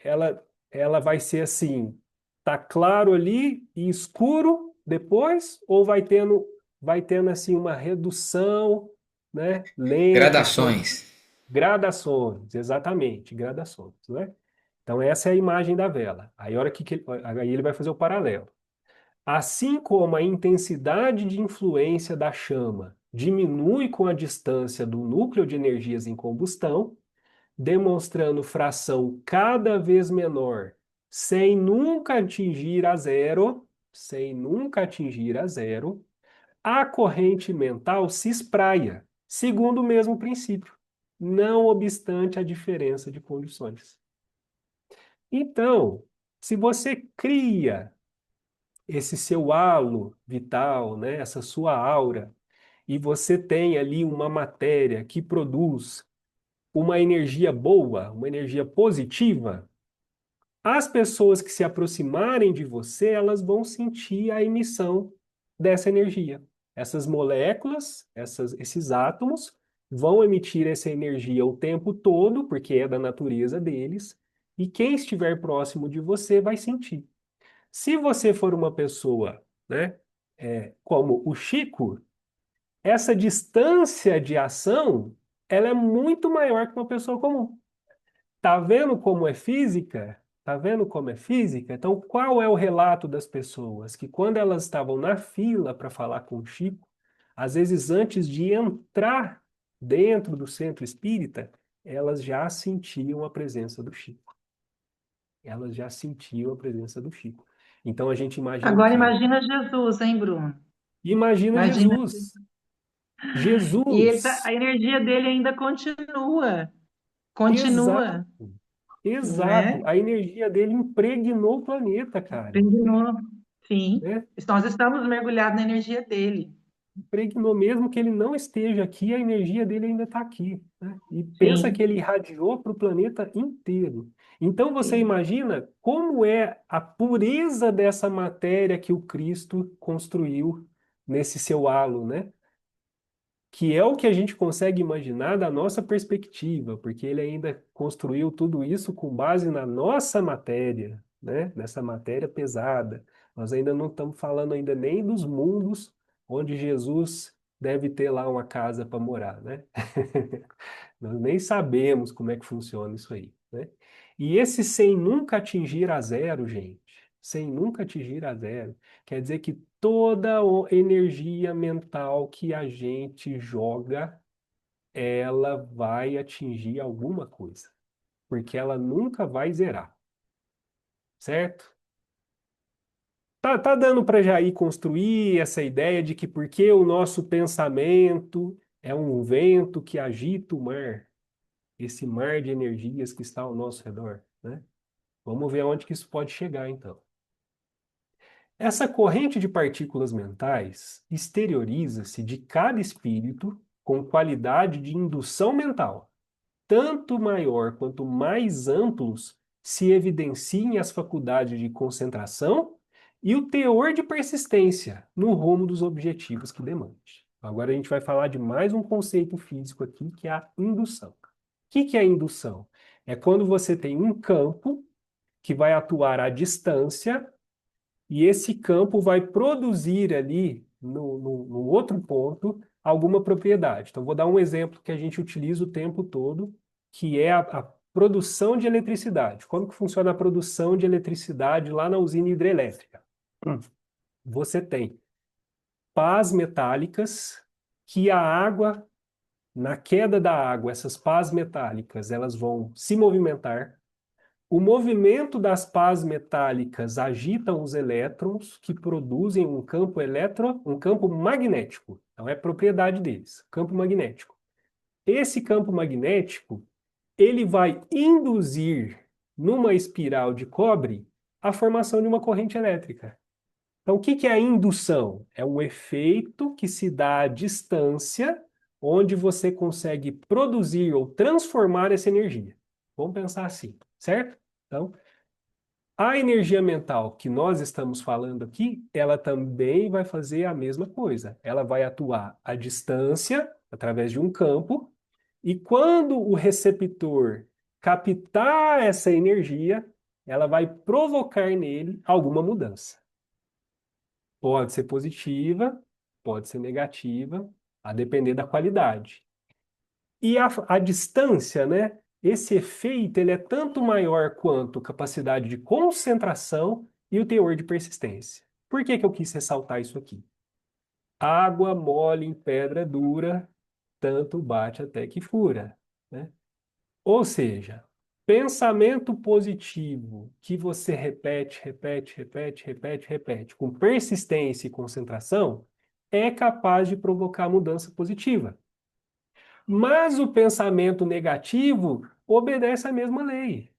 ela vai ser assim, tá claro ali e escuro depois, ou vai tendo assim uma redução, né, lenta, Gradações. gradações, exatamente, gradações, né? Então essa é a imagem da vela. Aí a hora aí ele vai fazer o paralelo. Assim como a intensidade de influência da chama diminui com a distância do núcleo de energias em combustão, demonstrando fração cada vez menor, sem nunca atingir a zero, sem nunca atingir a zero, a corrente mental se espraia, segundo o mesmo princípio, não obstante a diferença de condições. Então, se você cria esse seu halo vital, né, essa sua aura, e você tem ali uma matéria que produz uma energia boa, uma energia positiva, as pessoas que se aproximarem de você, elas vão sentir a emissão dessa energia. Essas moléculas, esses átomos, vão emitir essa energia o tempo todo, porque é da natureza deles, e quem estiver próximo de você vai sentir. Se você for uma pessoa, né, como o Chico, essa distância de ação, ela é muito maior que uma pessoa comum. Tá vendo como é física? Tá vendo como é física? Então, qual é o relato das pessoas? Que quando elas estavam na fila para falar com o Chico, às vezes antes de entrar dentro do centro espírita, elas já sentiam a presença do Chico. Elas já sentiam a presença do Chico. Então a gente imagina o Agora quê? imagina Jesus, hein, Bruno? Imagina Imagina. Jesus. A Jesus, energia dele ainda continua, exato, continua, exato. né? A energia dele impregnou o planeta, cara, Continua. Sim, né? nós estamos mergulhados na energia dele. Impregnou mesmo que ele não esteja aqui, a energia dele ainda está aqui, né? E pensa que Sim, ele irradiou para o planeta inteiro. Então você sim. imagina como é a pureza dessa matéria que o Cristo construiu nesse seu halo, né? Que é o que a gente consegue imaginar da nossa perspectiva, porque ele ainda construiu tudo isso com base na nossa matéria, né? Nessa matéria pesada. Nós ainda não estamos falando ainda nem dos mundos onde Jesus deve ter lá uma casa para morar, né? Nós nem sabemos como é que funciona isso aí, né? E esse sem nunca atingir a zero, gente, sem nunca atingir a zero, quer dizer que toda a energia mental que a gente joga, ela vai atingir alguma coisa, porque ela nunca vai zerar, certo? Tá dando para já ir construir essa ideia de que porque o nosso pensamento é um vento que agita o mar, esse mar de energias que está ao nosso redor, né? Vamos ver aonde que isso pode chegar, então. Essa corrente de partículas mentais exterioriza-se de cada espírito com qualidade de indução mental, tanto maior quanto mais amplos se evidenciem as faculdades de concentração e o teor de persistência no rumo dos objetivos que demande. Agora a gente vai falar de mais um conceito físico aqui, que é a indução. O que é a indução? É quando você tem um campo que vai atuar à distância e esse campo vai produzir ali, no outro ponto, alguma propriedade. Então, vou dar um exemplo que a gente utiliza o tempo todo, que é a produção de eletricidade. Como que funciona a produção de eletricidade lá na usina hidrelétrica? Você tem pás metálicas que a água, na queda da água, essas pás metálicas, elas vão se movimentar. O movimento das pás metálicas agitam os elétrons que produzem um campo magnético. Então é propriedade deles, campo magnético. Esse campo magnético, ele vai induzir numa espiral de cobre a formação de uma corrente elétrica. Então, o que é a indução? É um efeito que se dá à distância, onde você consegue produzir ou transformar essa energia. Vamos pensar assim, certo? Então, a energia mental que nós estamos falando aqui, ela também vai fazer a mesma coisa. Ela vai atuar à distância, através de um campo, e quando o receptor captar essa energia, ela vai provocar nele alguma mudança. Pode ser positiva, pode ser negativa, a depender da qualidade. E a distância, né? Esse efeito ele é tanto maior quanto a capacidade de concentração e o teor de persistência. Por que que eu quis ressaltar isso aqui? Água mole em pedra dura, tanto bate até que fura, né? Ou seja, pensamento positivo que você repete, com persistência e concentração, é capaz de provocar mudança positiva. Mas o pensamento negativo obedece à mesma lei.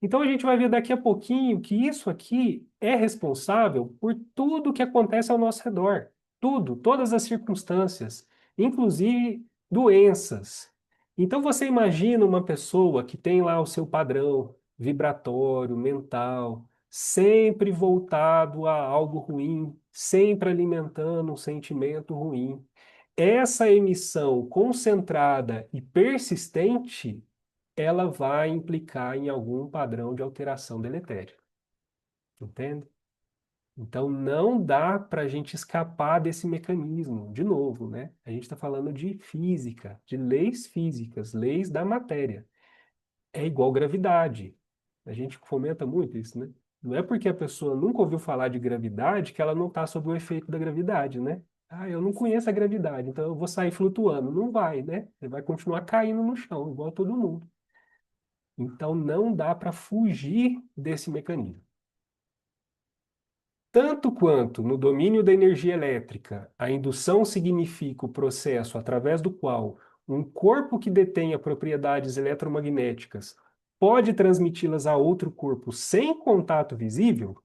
Então a gente vai ver daqui a pouquinho que isso aqui é responsável por tudo que acontece ao nosso redor. Tudo, todas as circunstâncias, inclusive doenças. Então você imagina uma pessoa que tem lá o seu padrão vibratório, mental, sempre voltado a algo ruim, sempre alimentando um sentimento ruim. Essa emissão concentrada e persistente, ela vai implicar em algum padrão de alteração deletéria. Entende? Então, não dá para a gente escapar desse mecanismo. De novo, né? A gente está falando de física, de leis físicas, leis da matéria. É igual gravidade. A gente fomenta muito isso, né? Não é porque a pessoa nunca ouviu falar de gravidade que ela não está sob o efeito da gravidade, né? Ah, eu não conheço a gravidade, então eu vou sair flutuando. Não vai, né? Você vai continuar caindo no chão, igual todo mundo. Então não dá para fugir desse mecanismo. Tanto quanto no domínio da energia elétrica, a indução significa o processo através do qual um corpo que detenha propriedades eletromagnéticas pode transmiti-las a outro corpo sem contato visível,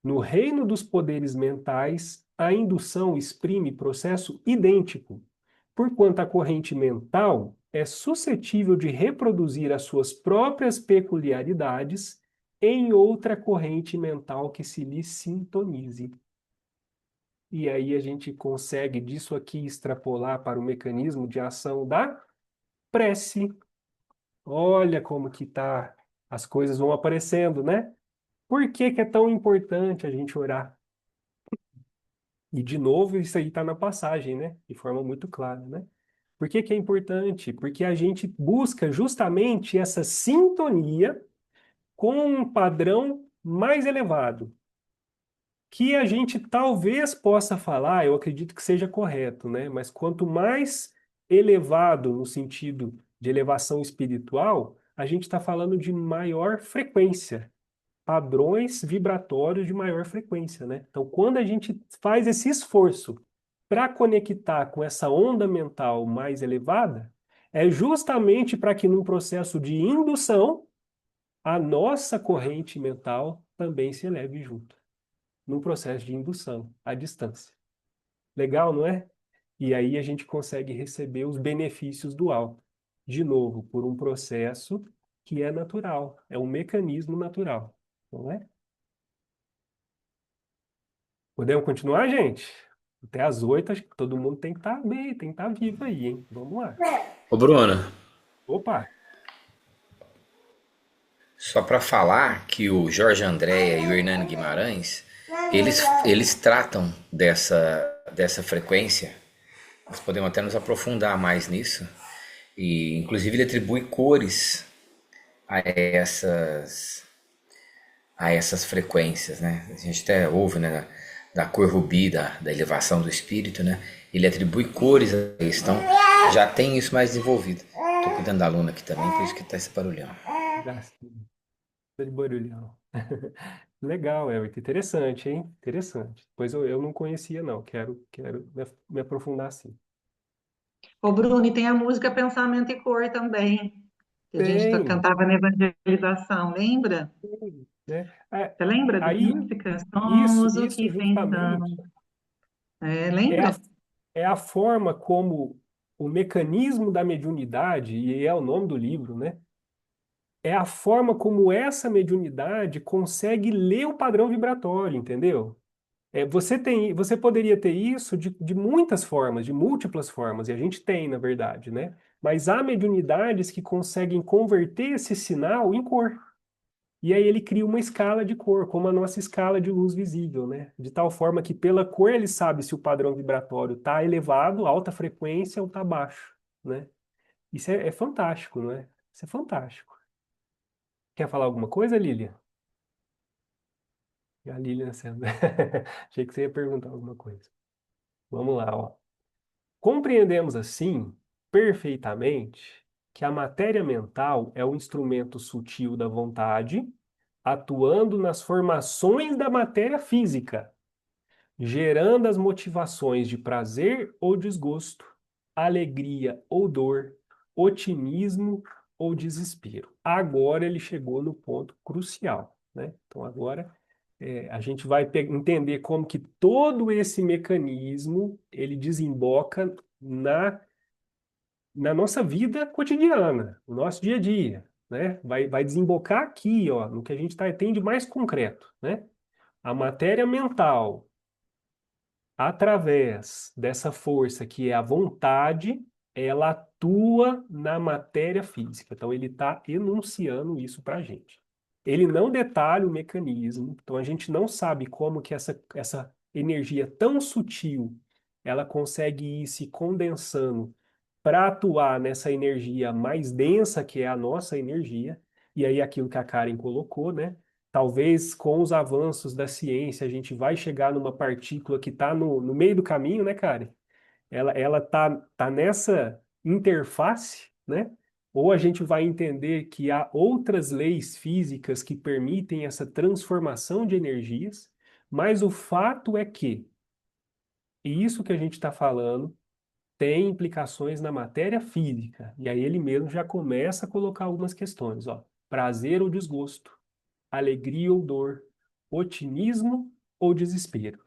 no reino dos poderes mentais, a indução exprime processo idêntico, porquanto a corrente mental é suscetível de reproduzir as suas próprias peculiaridades em outra corrente mental que se lhe sintonize. E aí a gente consegue disso aqui extrapolar para o mecanismo de ação da prece. Olha como que tá, as coisas vão aparecendo, né? Por que que é tão importante a gente orar? E de novo, isso aí está na passagem, né? De forma muito clara, né? Por que que é importante? Porque a gente busca justamente essa sintonia com um padrão mais elevado, que a gente talvez possa falar, eu acredito que seja correto, né? Mas quanto mais elevado no sentido de elevação espiritual, a gente está falando de maior frequência. padrões vibratórios de maior frequência, né? Então, quando a gente faz esse esforço para conectar com essa onda mental mais elevada, é justamente para que num processo de indução, a nossa corrente mental também se eleve junto, num processo de indução à distância. Legal, não é? E aí a gente consegue receber os benefícios do alto. De novo, por um processo que é natural, é um mecanismo natural, não é? Podemos continuar, gente? Até às 8, acho que todo mundo tem que estar bem, tem que estar vivo aí, hein? Vamos lá. Ô, Bruno, Opa! só para falar que o Jorge Andréa e o Hernani Guimarães, eles tratam dessa frequência. Nós podemos até nos aprofundar mais nisso. E, inclusive, ele atribui cores a essas frequências, né? A gente até ouve, né, da cor rubi, da elevação do espírito, né? Ele atribui cores a isso, então já tem isso mais desenvolvido. Tô cuidando da aluna aqui também, por isso que tá esse barulhão. Gastinho. Tô de barulhão. Legal, Elton. Interessante, hein? Interessante. Pois eu não conhecia, não. Quero me aprofundar sim. Ô, Bruno, e tem a música Pensamento e Cor também, que a gente Tem, cantava na evangelização, lembra? tem, né? É, Você lembra dessa aí, música? isso, Somos o isso que justamente pensamos. É, é a, lembra? é a forma como o mecanismo da mediunidade, e é o nome do livro, né? É a forma como essa mediunidade consegue ler o padrão vibratório, entendeu? Você poderia ter isso de muitas formas, de múltiplas formas, e a gente tem, na verdade, né? Mas há mediunidades que conseguem converter esse sinal em cor. E aí ele cria uma escala de cor, como a nossa escala de luz visível, né? De tal forma que pela cor ele sabe se o padrão vibratório está elevado, alta frequência ou está baixo, né? Isso é fantástico, não é? Isso é fantástico. Quer falar alguma coisa, Lília? A Lília, achei que você ia perguntar alguma coisa. Vamos lá, ó. Compreendemos assim perfeitamente que a matéria mental é o instrumento sutil da vontade, atuando nas formações da matéria física, gerando as motivações de prazer ou desgosto, alegria ou dor, otimismo ou desespero. Agora ele chegou no ponto crucial, né? Então agora a gente vai entender como que todo esse mecanismo ele desemboca na nossa vida cotidiana, no nosso dia a dia, né? Vai desembocar aqui, ó, no que a gente tem de mais concreto, né? A matéria mental, através dessa força que é a vontade, ela atua na matéria física. Então, ele está enunciando isso para a gente. Ele não detalha o mecanismo, então a gente não sabe como que essa energia tão sutil ela consegue ir se condensando para atuar nessa energia mais densa que é a nossa energia. E aí aquilo que a Karen colocou, né? Talvez com os avanços da ciência a gente vai chegar numa partícula que está no meio do caminho, né, Karen? Ela tá nessa interface, né? Ou a gente vai entender que há outras leis físicas que permitem essa transformação de energias, mas o fato é que isso que a gente está falando tem implicações na matéria física. E aí ele mesmo já começa a colocar algumas questões, ó. Prazer ou desgosto, alegria ou dor, otimismo ou desespero,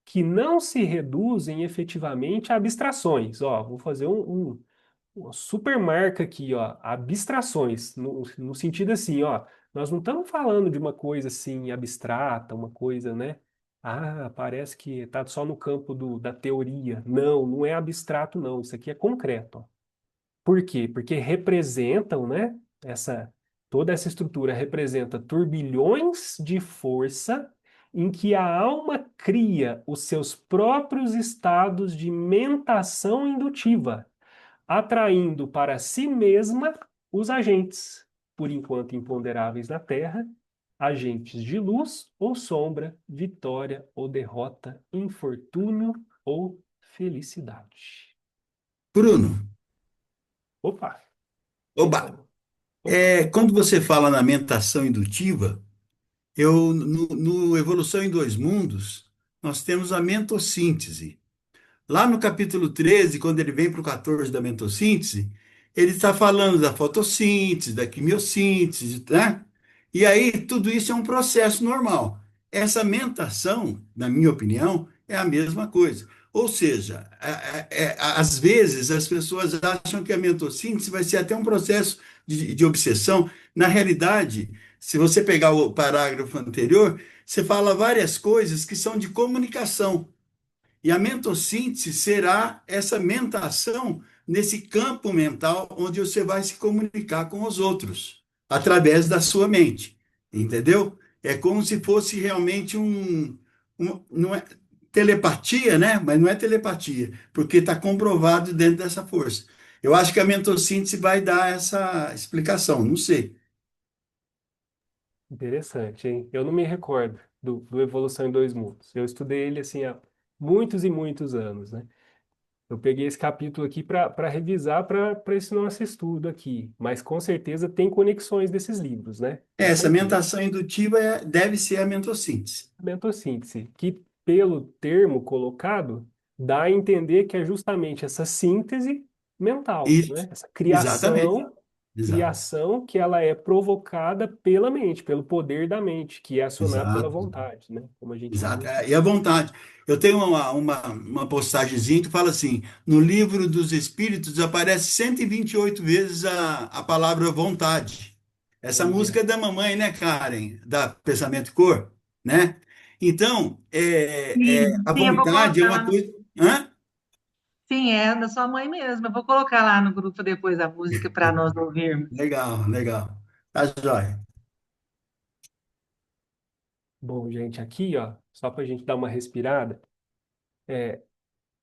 que não se reduzem efetivamente a abstrações. Ó, vou fazer uma super marca aqui, ó, abstrações, no sentido assim, ó, nós não estamos falando de uma coisa assim abstrata, uma coisa, né? Ah, parece que está só no campo da teoria. Não, não é abstrato, não. Isso aqui é concreto, ó. Por quê? Porque representam, né? Toda essa estrutura representa turbilhões de força em que a alma cria os seus próprios estados de mentação indutiva, atraindo para si mesma os agentes, por enquanto imponderáveis na Terra, agentes de luz ou sombra, vitória ou derrota, infortúnio ou felicidade. Bruno, Opa! oba, Opa! quando você fala na mentação indutiva, no Evolução em Dois Mundos, nós temos a mentossíntese. Lá no capítulo 13, quando ele vem para o 14 da mentossíntese, ele está falando da fotossíntese, da quimiossíntese, né? E aí, tudo isso é um processo normal. Essa mentação, na minha opinião, é a mesma coisa. Ou seja, às vezes as pessoas acham que a mentossíntese vai ser até um processo de obsessão. Na realidade, se você pegar o parágrafo anterior, você fala várias coisas que são de comunicação. E a mentossíntese será essa mentação nesse campo mental onde você vai se comunicar com os outros, através da sua mente. Entendeu? É como se fosse realmente não é telepatia, né? Mas não é telepatia, porque está comprovado dentro dessa força. Eu acho que a mentossíntese vai dar essa explicação, não sei. Interessante, hein? Eu não me recordo do Evolução em Dois Mundos. Eu estudei ele assim há muitos e muitos anos, né? Eu peguei esse capítulo aqui para revisar para esse nosso estudo aqui, mas com certeza tem conexões desses livros, né? Com Essa certeza. mentação indutiva deve ser a mentossíntese. Mentossíntese, que pelo termo colocado, dá a entender que é justamente essa síntese mental, Isso, né? Essa exatamente. criação, Exato. criação que ela é provocada pela mente, pelo poder da mente, que é acionado pela Exato. vontade, né? Como a gente Exato, falou aqui. e à vontade. Eu tenho uma postagemzinha que fala assim: no livro dos Espíritos aparece 128 vezes a palavra vontade. Essa música Olha, é da mamãe, né, Karen? Da Pensamento e Cor, né? Então, Sim, a sim, eu vou vontade é colocar uma lá. coisa. Hã? Sim, é da sua mãe mesmo. Eu vou colocar lá no grupo depois a música para nós ouvirmos. Legal, legal. Tá joia. bom, gente, aqui, ó, só para a gente dar uma respirada,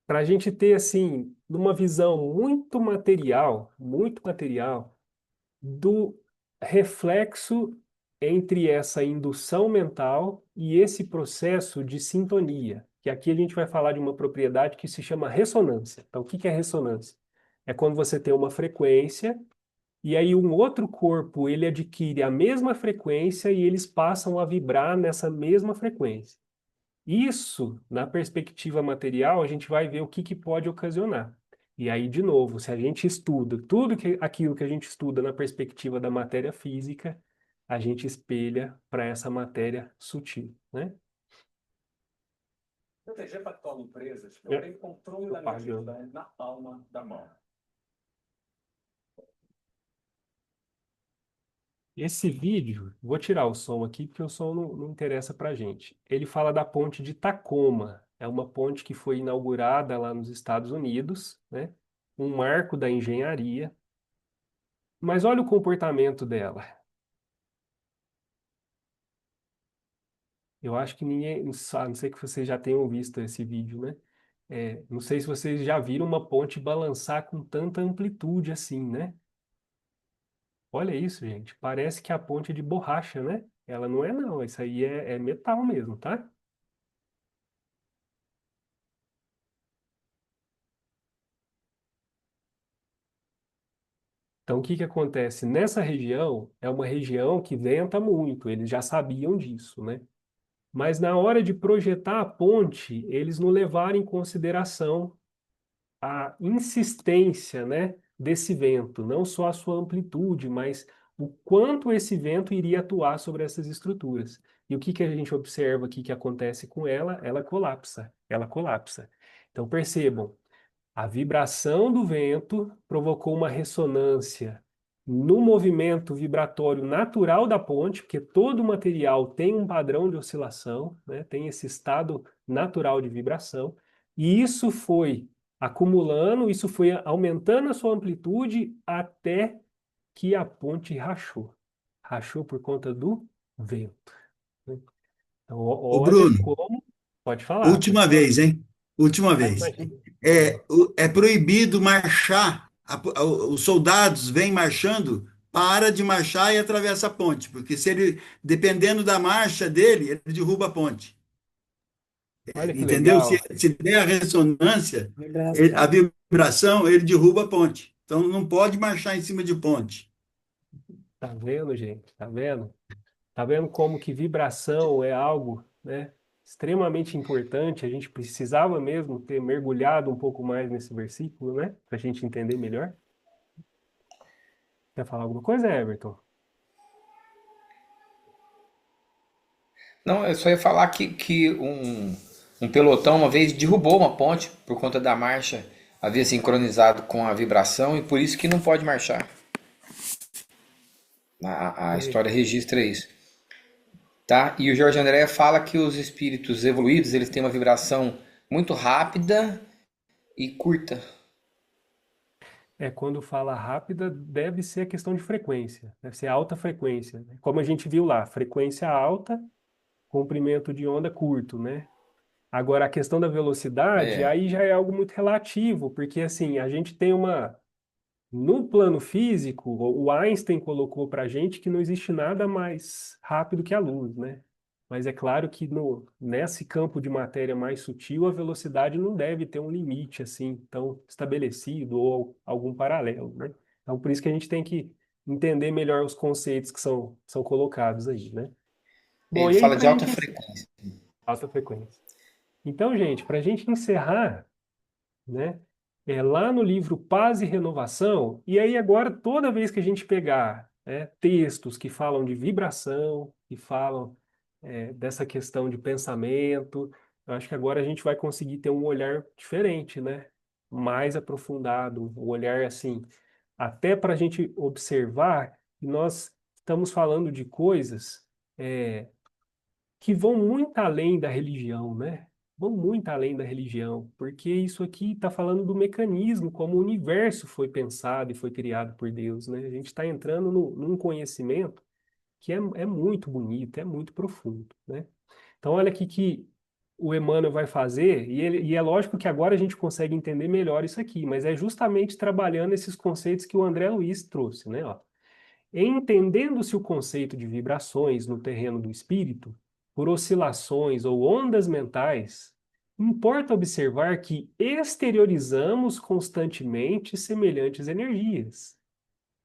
para a gente ter, assim, numa visão muito material, do reflexo entre essa indução mental e esse processo de sintonia, que aqui a gente vai falar de uma propriedade que se chama ressonância. Então, o que que é ressonância? É quando você tem uma frequência e aí um outro corpo ele adquire a mesma frequência e eles passam a vibrar nessa mesma frequência. Isso, na perspectiva material, a gente vai ver o que que pode ocasionar. E aí, de novo, se a gente estuda tudo aquilo que a gente estuda na perspectiva da matéria física, a gente espelha para essa matéria sutil, né? Proteger para empresas, eu É, tenho controle da minha propaganda. gestão na palma da mão. Esse vídeo, vou tirar o som aqui porque o som não interessa para a gente. Ele fala da ponte de Tacoma. É uma ponte que foi inaugurada lá nos Estados Unidos, né? Um marco da engenharia. Mas olha o comportamento dela. Eu acho que ninguém, a não sei que vocês já tenham visto esse vídeo, né? Não sei se vocês já viram uma ponte balançar com tanta amplitude assim, né? Olha isso, gente. Parece que a ponte é de borracha, né? Ela não é, não. Isso aí é metal mesmo, tá? Então, o que que acontece? Nessa região, é uma região que venta muito. Eles já sabiam disso, né? Mas na hora de projetar a ponte, eles não levaram em consideração a insistência, né, desse vento, não só a sua amplitude, mas o quanto esse vento iria atuar sobre essas estruturas. E o que que a gente observa aqui que acontece com ela? Ela colapsa, ela colapsa. Então percebam, a vibração do vento provocou uma ressonância no movimento vibratório natural da ponte, porque todo material tem um padrão de oscilação, né? Tem esse estado natural de vibração, e isso foi acumulando, isso foi aumentando a sua amplitude até que a ponte rachou. Rachou por conta do vento, né? Então, Ô, olha Bruno, como. Pode última falar. vez, hein? Última Ah, vez. imagina. É proibido marchar. Os soldados vêm marchando, para de marchar e atravessa a ponte, porque se ele, dependendo da marcha dele, ele derruba a ponte. Olha que Entendeu? Se, legal. se der a ressonância, a Vibração. vibração, ele derruba a ponte. Então não pode marchar em cima de ponte. Tá vendo, gente? Tá vendo? Tá vendo como que vibração é algo, né, extremamente importante? A gente precisava mesmo ter mergulhado um pouco mais nesse versículo, né, para a gente entender melhor. Quer falar alguma coisa, Everton? Não, eu só ia falar que um pelotão uma vez derrubou uma ponte por conta da marcha, havia sincronizado com a vibração e por isso que não pode marchar. A É, história registra isso, tá? E o Jorge André fala que os espíritos evoluídos eles têm uma vibração muito rápida e curta. quando fala rápida, deve ser a questão de frequência, deve ser alta frequência, né? Como a gente viu lá, frequência alta, comprimento de onda curto, né? Agora, a questão da velocidade, É, aí já é algo muito relativo, porque assim, a gente tem uma. No plano físico, o Einstein colocou para a gente que não existe nada mais rápido que a luz, né? Mas é claro que nesse campo de matéria mais sutil, a velocidade não deve ter um limite assim tão estabelecido ou algum paralelo, né? Então, por isso que a gente tem que entender melhor os conceitos que são colocados aí, né? Bom, ele e aí fala para de a alta gente frequência. alta frequência. Então, gente, para a gente encerrar, né? Lá no livro Paz e Renovação, e aí agora toda vez que a gente pegar textos que falam de vibração, que falam dessa questão de pensamento, eu acho que agora a gente vai conseguir ter um olhar diferente, né? Mais aprofundado, um olhar assim, até para a gente observar que nós estamos falando de coisas é, que vão muito além da religião, né? Vão muito além da religião, porque isso aqui está falando do mecanismo, como o universo foi pensado e foi criado por Deus, né? A gente está entrando num conhecimento que é muito bonito, é muito profundo, né? Então, olha aqui que o Emmanuel vai fazer, e é lógico que agora a gente consegue entender melhor isso aqui, mas é justamente trabalhando esses conceitos que o André Luiz trouxe, né? Ó. Entendendo-se o conceito de vibrações no terreno do espírito, por oscilações ou ondas mentais, importa observar que exteriorizamos constantemente semelhantes energias.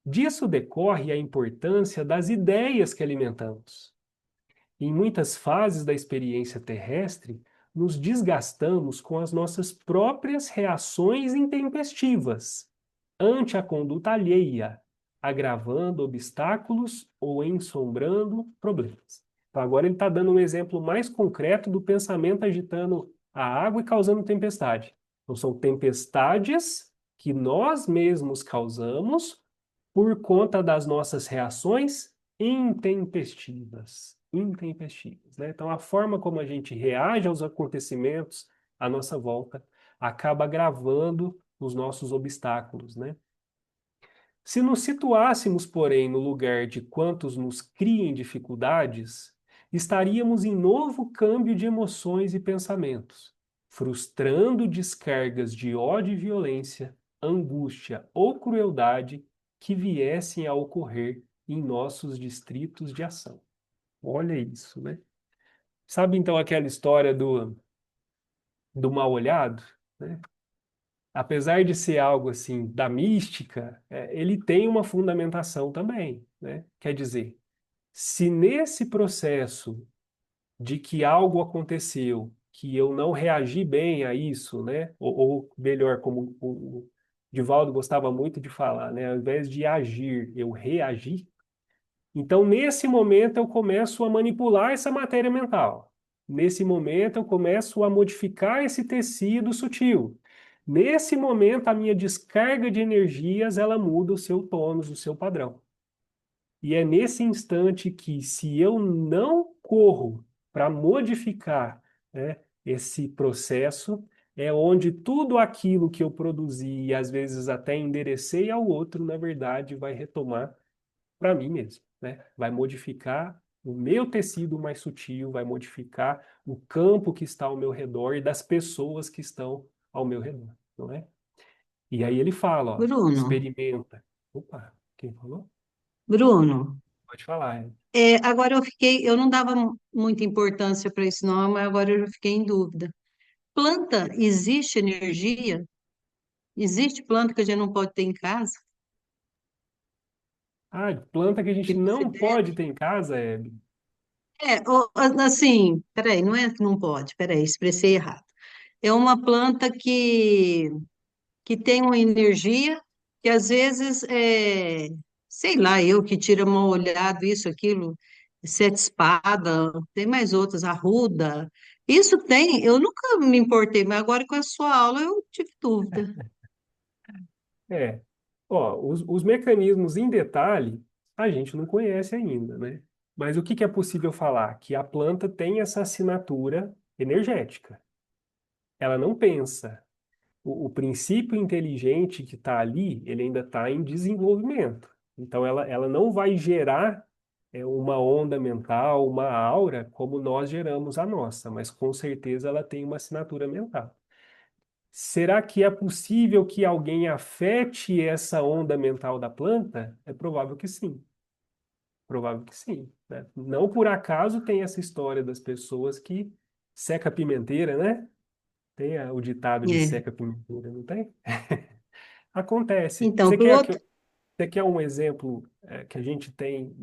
Disso decorre a importância das ideias que alimentamos. Em muitas fases da experiência terrestre, nos desgastamos com as nossas próprias reações intempestivas ante a conduta alheia, agravando obstáculos ou ensombrando problemas. Então, agora ele está dando um exemplo mais concreto do pensamento agitando a água e causando tempestade. Então, são tempestades que nós mesmos causamos por conta das nossas reações intempestivas. Intempestivas, né? Então, a forma como a gente reage aos acontecimentos à nossa volta acaba agravando os nossos obstáculos, né? Se nos situássemos, porém, no lugar de quantos nos criem dificuldades, estaríamos em novo câmbio de emoções e pensamentos, frustrando descargas de ódio e violência, angústia ou crueldade que viessem a ocorrer em nossos distritos de ação. Olha isso, né? Sabe então aquela história do mal-olhado, né? Apesar de ser algo assim da mística, ele tem uma fundamentação também, né? Quer dizer, se nesse processo de que algo aconteceu, que eu não reagi bem a isso, né? Ou melhor, como o Divaldo gostava muito de falar, né? Ao invés de agir, eu reagi. Então, nesse momento, eu começo a manipular essa matéria mental. Nesse momento, eu começo a modificar esse tecido sutil. Nesse momento, a minha descarga de energias, ela muda o seu tônus, o seu padrão. E é nesse instante que, se eu não corro para modificar, né, esse processo, é onde tudo aquilo que eu produzi e às vezes até enderecei ao outro, na verdade, vai retomar para mim mesmo, né? Vai modificar o meu tecido mais sutil, vai modificar o campo que está ao meu redor e das pessoas que estão ao meu redor, não é? E aí ele fala, ó, Bruno, experimenta. Opa, quem falou? Bruno, Pode falar. agora eu não dava muita importância para isso não, mas agora eu já fiquei em dúvida. Planta, existe energia? Existe planta que a gente não pode ter em casa? Ah, planta que a gente Que você não pode deve? ter em casa, Hebe. Assim, peraí, não é que não pode, peraí, expressei errado. É uma planta que tem uma energia que às vezes sei lá, eu que tiro uma olhada, isso, aquilo, sete espada, tem mais outras, arruda. Isso tem, eu nunca me importei, mas agora com a sua aula eu tive dúvida. É, ó, os mecanismos em detalhe a gente não conhece ainda, né? Mas o que que é possível falar? Que a planta tem essa assinatura energética. Ela não pensa. O princípio inteligente que está ali, ele ainda está em desenvolvimento. Então, ela não vai gerar uma onda mental, uma aura, como nós geramos a nossa, mas com certeza ela tem uma assinatura mental. Será que é possível que alguém afete essa onda mental da planta? É provável que sim. Provável que sim, né? Não por acaso tem essa história das pessoas que seca a pimenteira, né? Tem o ditado de É. seca a pimenteira, não tem? Acontece. Então, para o outro, Você quer um exemplo que a gente tem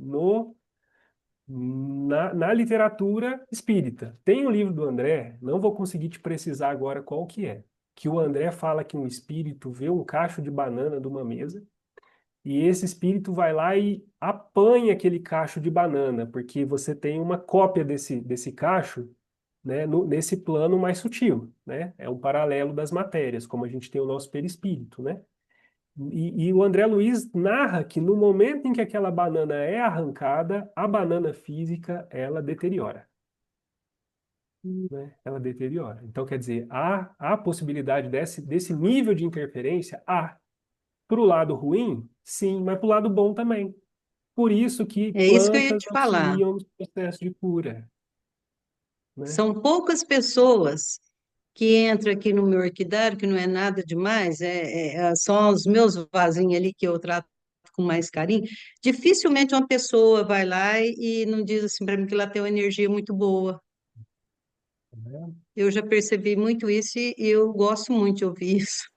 na literatura espírita? Tem um livro do André, não vou conseguir te precisar agora qual que é, que o André fala que um espírito vê um cacho de banana de uma mesa e esse espírito vai lá e apanha aquele cacho de banana, porque você tem uma cópia desse cacho, né, nesse plano mais sutil, né? É um paralelo das matérias, como a gente tem o nosso perispírito, né? E o André Luiz narra que no momento em que aquela banana é arrancada, a banana física, ela deteriora, né? Ela deteriora. Então, quer dizer, há possibilidade desse nível de interferência? Há. Para o lado ruim, sim, mas para o lado bom também. Por isso que é isso que eu ia plantas te falar. auxiliam no processo de cura, né? São poucas pessoas que entram aqui no meu orquidário, que não é nada demais, são os meus vasinhos ali que eu trato com mais carinho. Dificilmente uma pessoa vai lá e não diz assim para mim que ela tem uma energia muito boa. Eu já percebi muito isso e eu gosto muito de ouvir isso.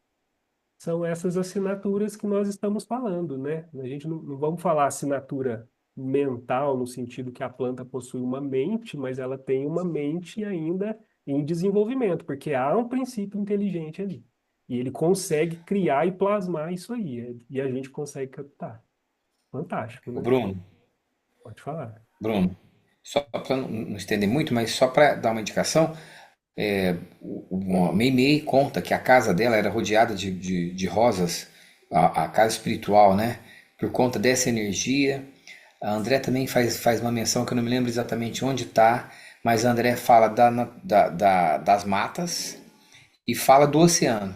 São essas assinaturas que nós estamos falando, né? A gente não vamos falar assinatura mental no sentido que a planta possui uma mente, mas ela tem uma mente ainda em desenvolvimento, porque há um princípio inteligente ali. E ele consegue criar e plasmar isso aí, e a gente consegue captar. Fantástico, Ô, né? Bruno, Pode falar. Bruno, só para não estender muito, mas só para dar uma indicação, a Meimei conta que a casa dela era rodeada de rosas, a casa espiritual, né? Por conta dessa energia. A André também faz uma menção que eu não me lembro exatamente onde está, mas a André fala das matas e fala do oceano.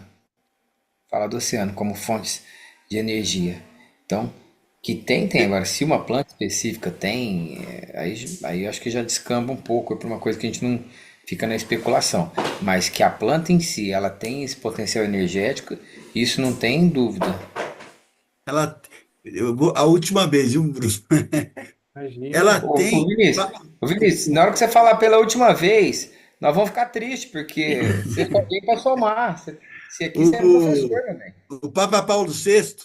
Fala do oceano como fontes de energia. Então, que tem. Agora, se uma planta específica tem, aí eu acho que já descamba um pouco para uma coisa que a gente não fica na especulação. Mas que a planta em si, ela tem esse potencial energético, isso não tem dúvida. Ela, a última vez, viu, Bruno? Ela Imagina. Ô, tem. Vinícius, ô, Vinícius, na hora que você falar pela última vez, nós vamos ficar tristes, porque você só veio para somar. Se aqui você é O, professor, né, velho? o Papa Paulo VI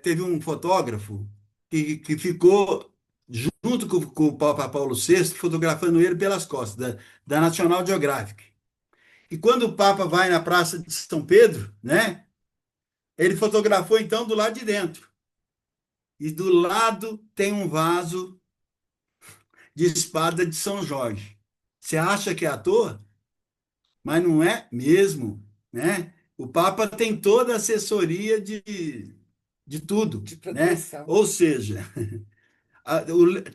teve um fotógrafo que ficou junto com o Papa Paulo VI, fotografando ele pelas costas, da National Geographic. E quando o Papa vai na Praça de São Pedro, né, ele fotografou então do lado de dentro. E do lado tem um vaso de espada de São Jorge. Você acha que é à toa? Mas não é mesmo, né? O Papa tem toda a assessoria de tudo, De né? proteção. Ou seja,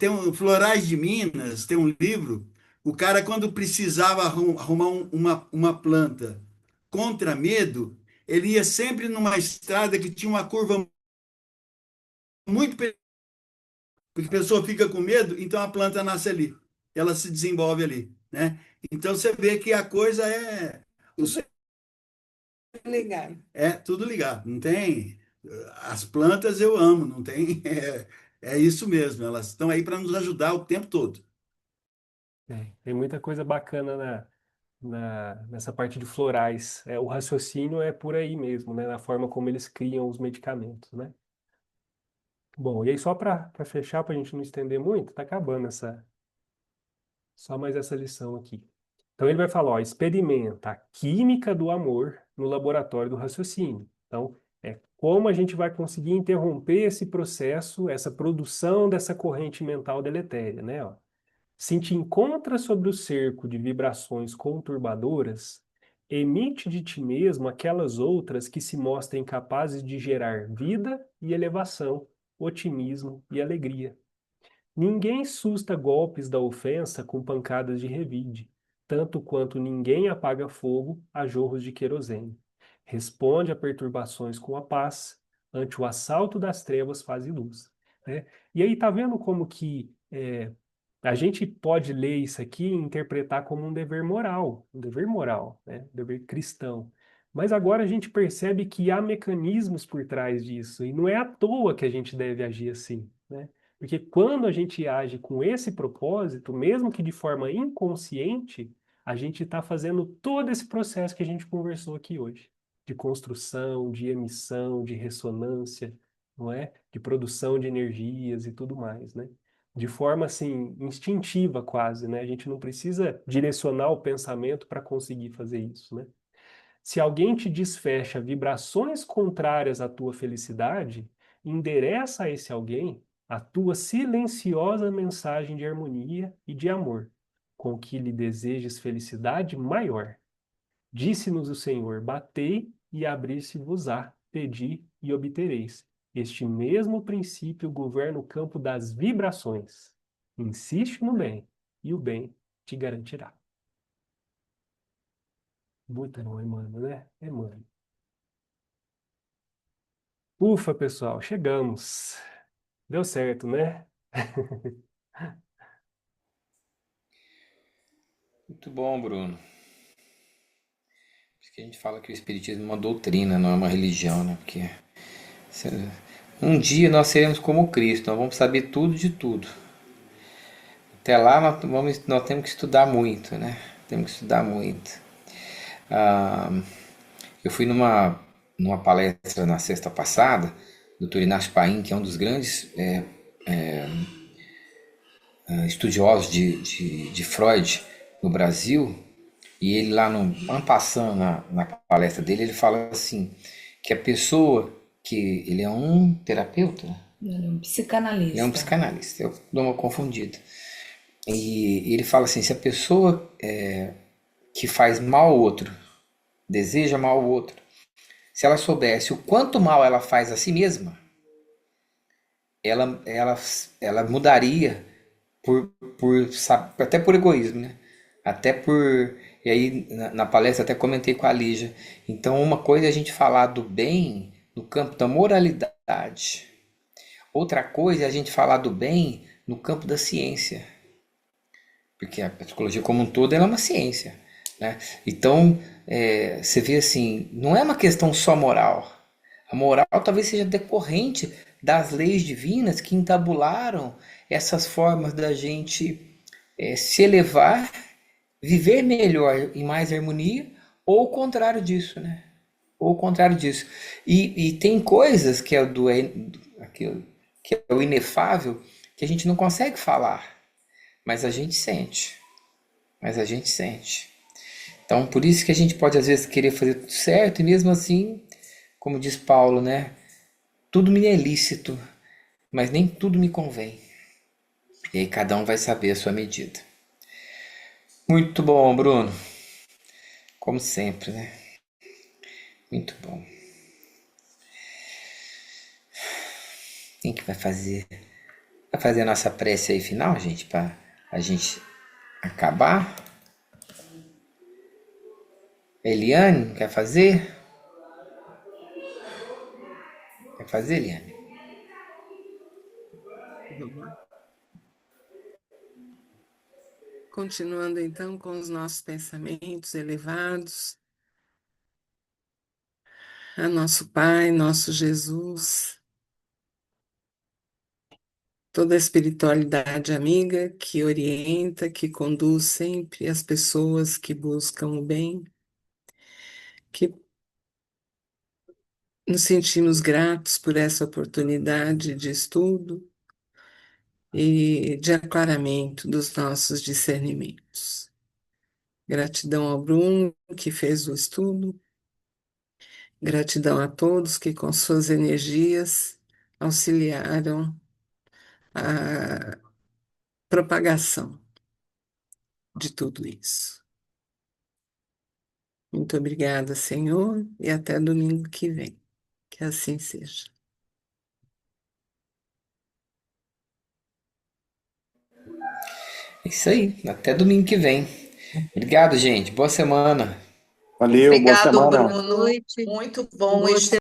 tem um Florais de Minas, tem um livro, o cara quando precisava arrumar uma planta contra medo, ele ia sempre numa estrada que tinha uma curva muito porque a pessoa fica com medo, então a planta nasce ali, ela se desenvolve ali, né? Então você vê que a coisa Tudo é ligado. tudo ligado, não tem. As plantas eu amo, não tem. É isso mesmo, elas estão aí para nos ajudar o tempo todo. Tem muita coisa bacana nessa parte de florais. O raciocínio é por aí mesmo, né? Na forma como eles criam os medicamentos, né? Bom, e aí só para fechar, para a gente não estender muito, tá acabando Só mais essa lição aqui. Então ele vai falar, ó, experimenta a química do amor no laboratório do raciocínio. Então, é como a gente vai conseguir interromper esse processo, essa produção dessa corrente mental deletéria, né? Ó. Se te encontra sobre o cerco de vibrações conturbadoras, emite de ti mesmo aquelas outras que se mostrem capazes de gerar vida e elevação, otimismo e alegria. Ninguém susta golpes da ofensa com pancadas de revide, tanto quanto ninguém apaga fogo a jorros de querosene. Responde a perturbações com a paz, ante o assalto das trevas faz luz. Né? E aí tá vendo como que a gente pode ler isso aqui e interpretar como um dever moral, né? Um dever cristão. Mas agora a gente percebe que há mecanismos por trás disso, e não é à toa que a gente deve agir assim, né? Porque quando a gente age com esse propósito, mesmo que de forma inconsciente, a gente está fazendo todo esse processo que a gente conversou aqui hoje, de construção, de emissão, de ressonância, não é? De produção de energias e tudo mais, né? De forma assim instintiva quase, né? A gente não precisa direcionar o pensamento para conseguir fazer isso, né? Se alguém te desfecha vibrações contrárias à tua felicidade, endereça a esse alguém a tua silenciosa mensagem de harmonia e de amor, com que lhe desejes felicidade maior. Disse-nos o Senhor: batei e abrir-se-vos-á, pedi e obtereis. Este mesmo princípio governa o campo das vibrações. Insiste no bem, e o bem te garantirá. Muito bom, Emmanuel, né? Emmanuel. Ufa, pessoal, chegamos. Deu certo, né? Muito bom, Bruno. Por isso que a gente fala que o Espiritismo é uma doutrina, não é uma religião, né? Porque um dia nós seremos como Cristo, nós vamos saber tudo de tudo. Até lá nós temos que estudar muito, né? Temos que estudar muito. Eu fui numa palestra na sexta passada, do Dr. Inácio Paim, que é um dos grandes estudiosos de Freud no Brasil, e ele lá no en passant na palestra dele, ele fala assim, que a pessoa, que ele é um terapeuta, Ele é um ele é um psicanalista. psicanalista, eu dou uma confundida. E ele fala assim, se a pessoa que faz mal ao outro, deseja mal ao outro, se ela soubesse o quanto mal ela faz a si mesma, ela, ela, ela mudaria até por egoísmo, né? Até por. E aí, na palestra, até comentei com a Lígia. Então, uma coisa é a gente falar do bem no campo da moralidade, outra coisa é a gente falar do bem no campo da ciência, porque a psicologia como um todo ela é uma ciência, né? Então, você vê assim, não é uma questão só moral. A moral talvez seja decorrente das leis divinas que entabularam essas formas da gente se elevar, viver melhor em mais harmonia, ou o contrário disso, né? Ou o contrário disso. E tem coisas que que é o inefável que a gente não consegue falar, mas a gente sente. Mas a gente sente. Então, por isso que a gente pode às vezes querer fazer tudo certo e mesmo assim, como diz Paulo, né? Tudo me é lícito, mas nem tudo me convém. E aí cada um vai saber a sua medida. Muito bom, Bruno. Como sempre, né? Muito bom. Quem que vai fazer? Vai fazer a nossa prece aí final, gente, para a gente acabar? Eliane, quer fazer? Quer fazer, Eliane? Vamos lá. Continuando então com os nossos pensamentos elevados a nosso Pai, nosso Jesus, toda a espiritualidade amiga que orienta, que conduz sempre as pessoas que buscam o bem, que nos sentimos gratos por essa oportunidade de estudo, e de aclaramento dos nossos discernimentos. Gratidão ao Bruno, que fez o estudo. Gratidão a todos que, com suas energias, auxiliaram a propagação de tudo isso. Muito obrigada, Senhor, e até domingo que vem. Que assim seja. Isso aí, até domingo que vem. Obrigado, gente. Boa semana. Valeu, boa Obrigado, semana. Bruno. Boa noite. Muito bom. Boa